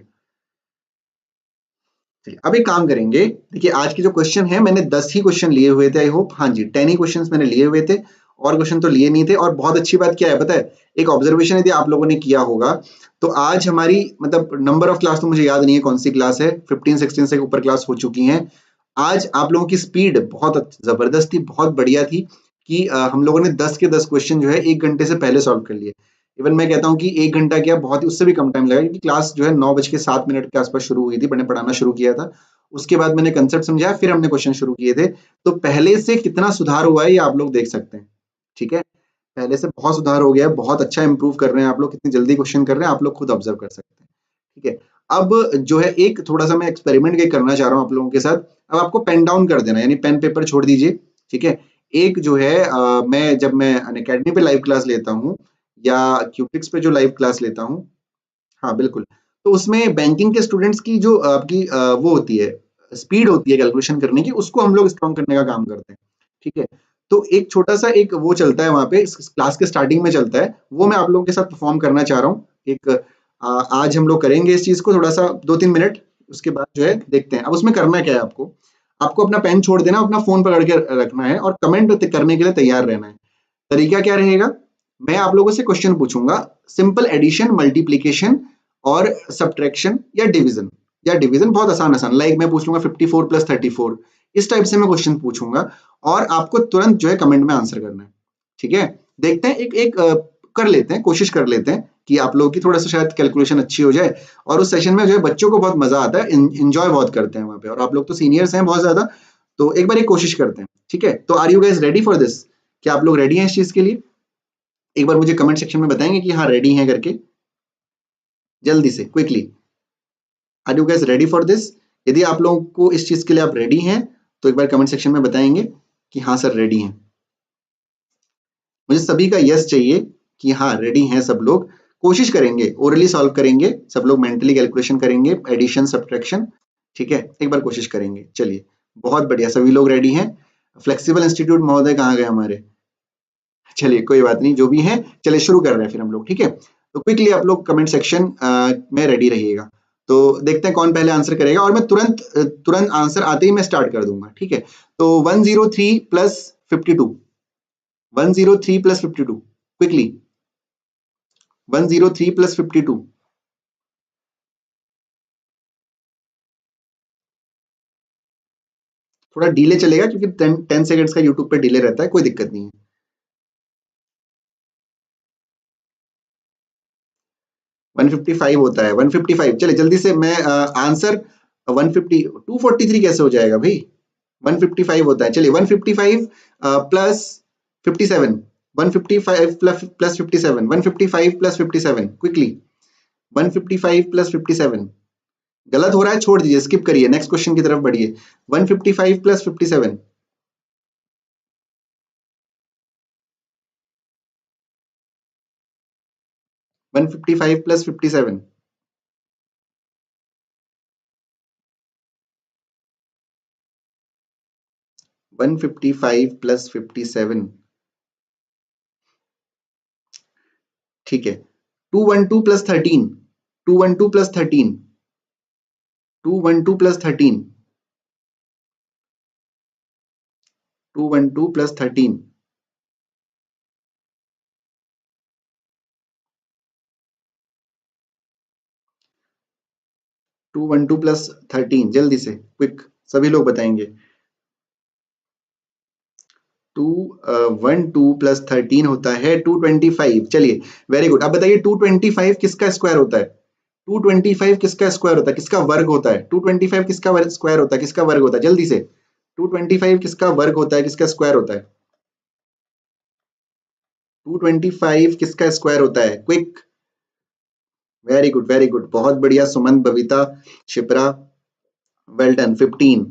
चलिए अब एक काम करेंगे, देखिए आज के जो क्वेश्चन है मैंने 10 ही क्वेश्चन लिए हुए थे, आई होप, हाँ जी 10 ही क्वेश्चंस मैंने लिए हुए थे, और क्वेश्चन तो लिए नहीं थे। और बहुत अच्छी बात क्या है पता है, एक ऑब्जर्वेशन यदि आप लोगों ने किया होगा तो आज हमारी मतलब नंबर ऑफ क्लास तो मुझे याद नहीं है कौन सी क्लास है, 15-16 से ऊपर क्लास हो चुकी हैं। आज आप लोगों की स्पीड बहुत जबरदस्त थी, बहुत बढ़िया थी कि हम लोगों ने 10 के 10 क्वेश्चन जो है 1 घंटे से पहले सॉल्व कर लिए। इवन मैं कहता हूँ कि 1 घंटा क्या, बहुत ही उससे भी कम टाइम लगा, क्योंकि क्लास जो है 9:07 के आसपास शुरू हुई थी, मैंने पढ़ाना शुरू किया था, उसके बाद मैंने कंसेप्ट समझाया, फिर हमने क्वेश्चन शुरू किए थे। तो पहले से कितना सुधार हुआ है ये आप लोग देख सकते हैं। ठीक है, पहले से बहुत सुधार हो गया है, बहुत अच्छा इंप्रूव कर रहे हैं आप लोग, कितनी जल्दी क्वेश्चन कर रहे हैं आप लोग खुद ऑब्जर्व कर सकते हैं। ठीक है, अब जो है एक थोड़ा सा मैं एक्सपेरिमेंट करना चाह रहा हूँ आप लोगों के साथ। अब आपको पेन डाउन कर देना, यानी पेन पेपर छोड़ दीजिए। ठीक है, एक जो है मैं जब मैं अनअकैडमी पे लाइव क्लास लेता हूँ या क्यूटिक्स पे जो लाइव क्लास लेता हूँ, हाँ बिल्कुल, तो उसमें बैंकिंग के स्टूडेंट्स की जो आपकी वो होती है, स्पीड होती है कैलकुलेशन करने की, उसको हम लोग स्ट्रॉन्ग करने का काम करते हैं। ठीक है, तो एक छोटा सा एक वो चलता है वहां पे, क्लास के स्टार्टिंग में चलता है, वो मैं आप लोगों के साथ परफॉर्म करना चाह रहा हूँ। एक आज हम लोग करेंगे इस चीज को थोड़ा सा 2-3 मिनट, उसके बाद जो है देखते हैं। अब उसमें करना क्या है, आपको आपको अपना पेन छोड़ देना, अपना फोन पकड़ के रखना है और कमेंट करने के लिए तैयार रहना है। तरीका क्या रहेगा, मैं आप लोगों से क्वेश्चन पूछूंगा, सिंपल एडिशन, मल्टीप्लीकेशन और सब्ट्रैक्शन या डिवीजन, बहुत आसान आसान, लाइक मैं पूछ लूंगा 54 + 34, इस टाइप से मैं क्वेश्चन पूछूंगा और आपको तुरंत जो है कमेंट में आंसर करना है। ठीक है, देखते हैं एक एक कर लेते हैं, कोशिश कर लेते हैं कि आप लोगों की थोड़ा सा शायद कैलकुलेशन अच्छी हो जाए। और उस सेशन में जो है बच्चों को बहुत मजा आता है, इंजॉय बहुत करते हैं वहां पे, और आप लोग तो सीनियर्स हैं बहुत ज्यादा, तो एक बार एक कोशिश करते हैं। ठीक है, तो are you guys ready for this? क्या आप लोग रेडी हैं इस चीज के लिए? एक बार मुझे कमेंट सेक्शन में बताएंगे कि हाँ रेडी हैं करके, जल्दी से quickly. Are you guys ready for this? यदि आप लोगों को इस चीज के लिए आप रेडी हैं तो एक बार कमेंट सेक्शन में बताएंगे कि हाँ सर रेडी हैं। मुझे सभी का यस चाहिए कि हाँ रेडी हैं सब लोग। कोशिश करेंगे, ओरली सॉल्व करेंगे सब लोग, मेंटली कैलकुलेशन करेंगे, एडिशन सब्ट्रैक्शन। ठीक है, एक बार कोशिश करेंगे। चलिए बहुत बढ़िया, सभी लोग रेडी हैं। फ्लेक्सिबल इंस्टीट्यूट महोदय कहाँ गए हमारे? चलिए कोई बात नहीं, जो भी है चलिए शुरू कर रहे हैं फिर हम लोग। ठीक है, तो क्विकली आप लोग कमेंट सेक्शन में रेडी रहिएगा। तो देखते हैं कौन पहले आंसर करेगा, और मैं तुरंत तुरंत आंसर आते ही मैं स्टार्ट कर दूंगा। ठीक है, तो 103 + 52, 103 + 52, क्विकली 103 + 52। थोड़ा डिले चलेगा क्योंकि 10 सेकंड्स का यूट्यूब पे डिले रहता है, कोई दिक्कत नहीं है। 155 होता है, 155। चलिए जल्दी से मैं आंसर 150, 243 कैसे हो जाएगा भाई? 155 होता है। चलिए 155 प्लस 57, 155 प्लस 57, 155 + 57, क्विकली 155 + 57। गलत हो रहा है छोड़ दीजिए, स्किप करिए, नेक्स्ट क्वेश्चन की तरफ बढ़िए। 155 + 57, 155 155 प्लस 57, 155 प्लस 57, ठीक है। 212 plus 13, 212 plus 13, 212 plus 13, 212 plus 13, 212 plus 13, जल्दी से क्विक, सभी लोग बताएंगे। 212 प्लस 13 होता है 225। चलिए वेरी गुड। अब बताइए 225 किसका स्क्वायर होता है? 225 किसका स्क्वायर होता है, किसका वर्ग होता है? 225 किसका स्क्वायर होता है, किसका वर्ग होता है? जल्दी से 225 किसका वर्ग होता है, किसका स्क्वायर होता है? 225 किसका स्क्वायर होता है? Quick, very good very good, बहुत बढ़िया सुमन, बबीता, शिप्रा, वेल डन। 15,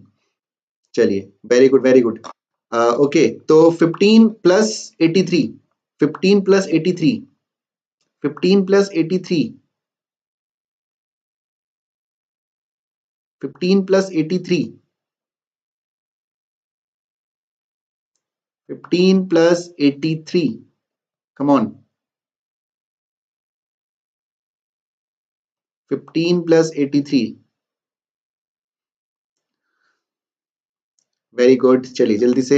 चलिए very good very good. Okay, तो 15 plus 83, 15 plus 83, 15 plus 83, 15 plus 83, 15 plus 83, come on, 15 plus 83, very good. चलिए जल्दी से,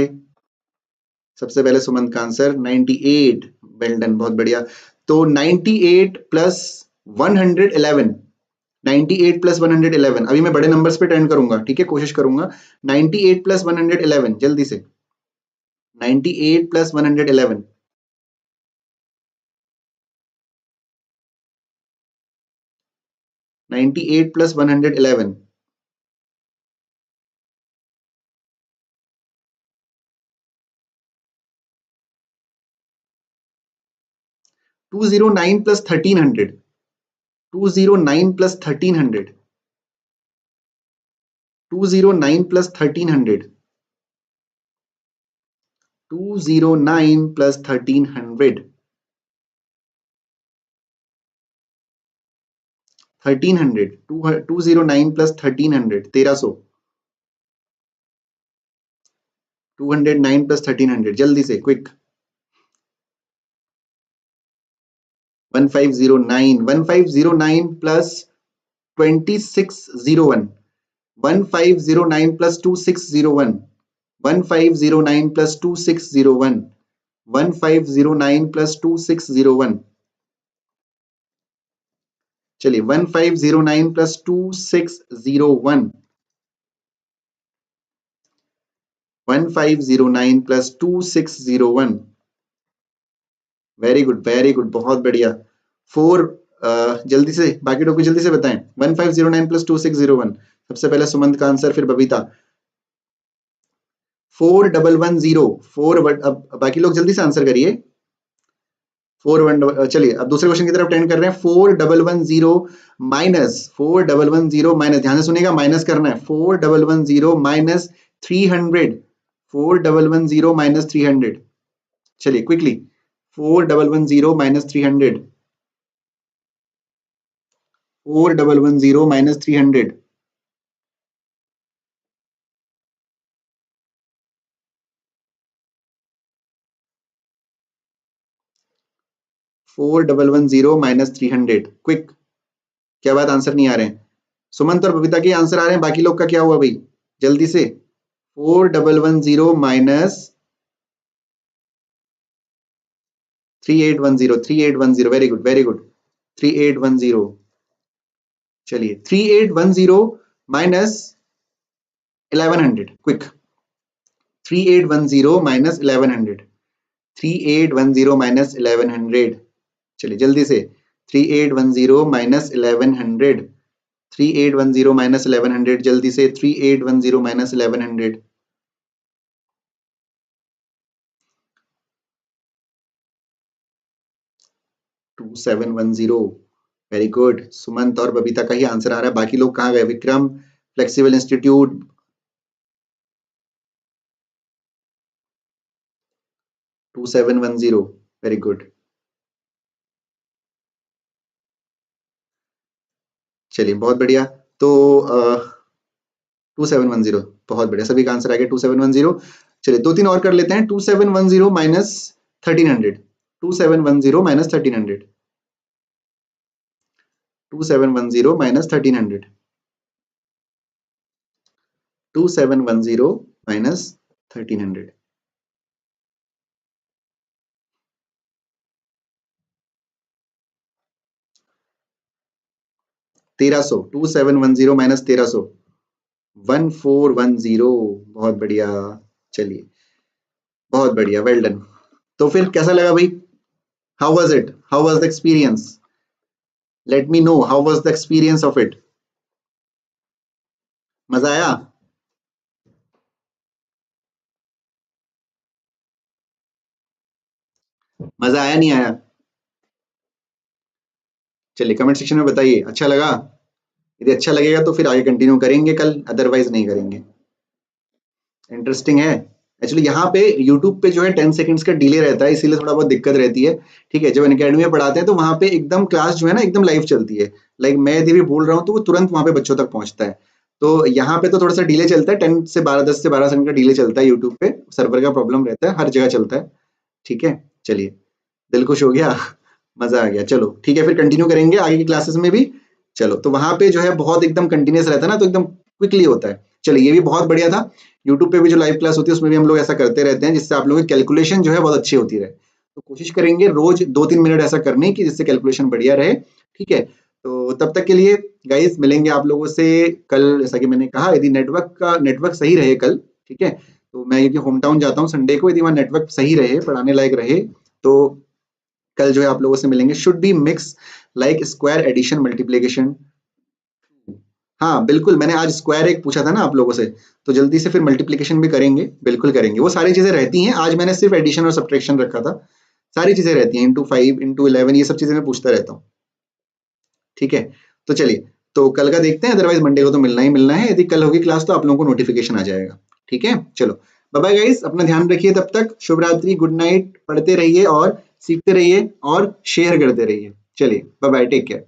सबसे पहले सुमंत का आंसर 98, वेल डन, बहुत बढ़िया। तो 98 प्लस 111, 98 प्लस 111, अभी मैं बड़े नंबर्स पे टर्न करूंगा, ठीक है, कोशिश करूंगा। 98 प्लस 111, जल्दी से 98 plus 111, 98 plus 111, 209 plus 1300, 209 plus 1300, 209 plus 1300, 209 plus 1300, 1300, 209 plus 1300, 1300, 209 plus 1300, जल्दी से quick. 1509, 1509 plus 2601, 1509 plus 2601, 1509 plus 2601, 1509 plus 2601, चलिए 1509 प्लस 2601, 1509 प्लस 2601, वेरी गुड, बहुत बढ़िया। 4, जल्दी से बाकी लोग भी जल्दी से बताएं। 1509 प्लस 2601, सबसे पहले सुमंत का आंसर, फिर बबीता। 4110, 4, अब बाकी लोग जल्दी से आंसर करिए। 4 चलिए अब दूसरे क्वेश्चन की तरफ टेंड कर रहे हैं। 4110 माइनस 4110 माइनस, ध्यान से सुनिएगा, माइनस करना है। 4110 माइनस 300, 4110 माइनस 300, चलिए quickly, 4110 minus 300, 4110 minus 300, 4110 minus 300, quick, क्या बात, आंसर नहीं आ रहे हैं? सुमंत और बबीता के आंसर आ रहे हैं, बाकी लोग का क्या हुआ भाई, जल्दी से। 4110 minus 3810, 3810, very good very good, 3810, चलिए 3810 माइनस 1100, क्विक, 3810 माइनस 1100, 3810 माइनस 1100, चलिए जल्दी से 3810 माइनस 1100, 3810 माइनस 1100, जल्दी से 3810 माइनस 1100, 2710, वेरी गुड। सुमंत और बबीता का ही आंसर आ रहा है, बाकी लोग कहाँ गए? Vikram, flexible institute, 2710, very good. चलिए बहुत बढ़िया। तो 2710, बहुत बढ़िया, सभी का आंसर आ गया 2710। चलिए दो तीन और कर लेते हैं। 2710 minus 1300, 2710 minus 1300, 2710 minus 1300, 2710 minus 1300, 1300, 2710 minus 1300, 1410, बहुत बढ़िया। चलिए बहुत बढ़िया, वेल डन। तो फिर कैसा लगा भाई? How was it? How was the experience? Let me know how was the experience of it. मजा आया? मजा आया नहीं आया? चलिए कमेंट सेक्शन में बताइए, अच्छा लगा? यदि अच्छा लगेगा तो फिर आगे कंटिन्यू करेंगे कल, अदरवाइज नहीं करेंगे। इंटरेस्टिंग है। एक्चुअली यहाँ पे यूट्यूब पे जो है 10 सेकंड्स का डिले रहता है, इसीलिए थोड़ा बहुत दिक्कत रहती है। ठीक है, जब अकेडमी में पढ़ाते हैं तो वहाँ पे एकदम क्लास जो है ना एकदम लाइव चलती है। लाइक मैं यदि भी बोल रहा हूँ तो वो तुरंत वहाँ पे बच्चों तक पहुँचता है। तो यहाँ पे तो थोड़ा सा डिले चलता है, 10 से 12 सेकंड का डिले चलता है यूट्यूब पे, सर्वर का प्रॉब्लम रहता है, हर जगह चलता है। ठीक है, चलिए दिल खुश हो गया। मजा आ गया। चलो ठीक है, फिर कंटिन्यू करेंगे आगे की क्लासेस में भी। चलो तो वहां पे जो है बहुत एकदम कंटिन्यूस रहता है ना, तो एकदम क्विकली होता है। चलिए ये भी बहुत बढ़िया था। यूट्यूब पे भी जो लाइव क्लास होती है उसमें भी हम लोग ऐसा करते रहते हैं, जिससे आप लोगों की कैलकुलेशन जो है बहुत अच्छी होती रहे। तो कोशिश करेंगे रोज 2-3 मिनट ऐसा करने की, जिससे कैलकुलेशन बढ़िया रहे। ठीक है, तो तब तक के लिए गाइस मिलेंगे आप लोगों से कल। जैसा कि मैंने कहा, यदि नेटवर्क सही रहे कल, ठीक है, तो मैं यदि होम टाउन जाता हूँ संडे को, यदि वहाँ नेटवर्क सही रहे, पढ़ाने लायक रहे, तो कल जो है आप लोगों से मिलेंगे। Should be mix like square addition multiplication. हाँ बिल्कुल, मैंने आज स्क्वायर एक पूछा था ना आप लोगों से, तो जल्दी से फिर मल्टीप्लीकेशन भी करेंगे, बिल्कुल करेंगे। वो सारी चीजें रहती हैं, आज मैंने सिर्फ एडिशन और सब्ट्रैक्शन रखा था। सारी चीजें रहती हैं, इंटू 5 इंटू 11, ये सब चीजें मैं पूछता रहता हूँ। ठीक है, तो चलिए, तो कल का देखते हैं, अदरवाइज मंडे को तो मिलना ही मिलना है। यदि कल होगी क्लास तो आप लोगों को नोटिफिकेशन आ जाएगा। ठीक है, चलो बाय बाय गाइस, अपना ध्यान रखिए, तब तक शुभ रात्रि, गुड नाइट, पढ़ते रहिए और सीखते रहिए और शेयर करते रहिए। चलिए बाय बाय, टेक केयर।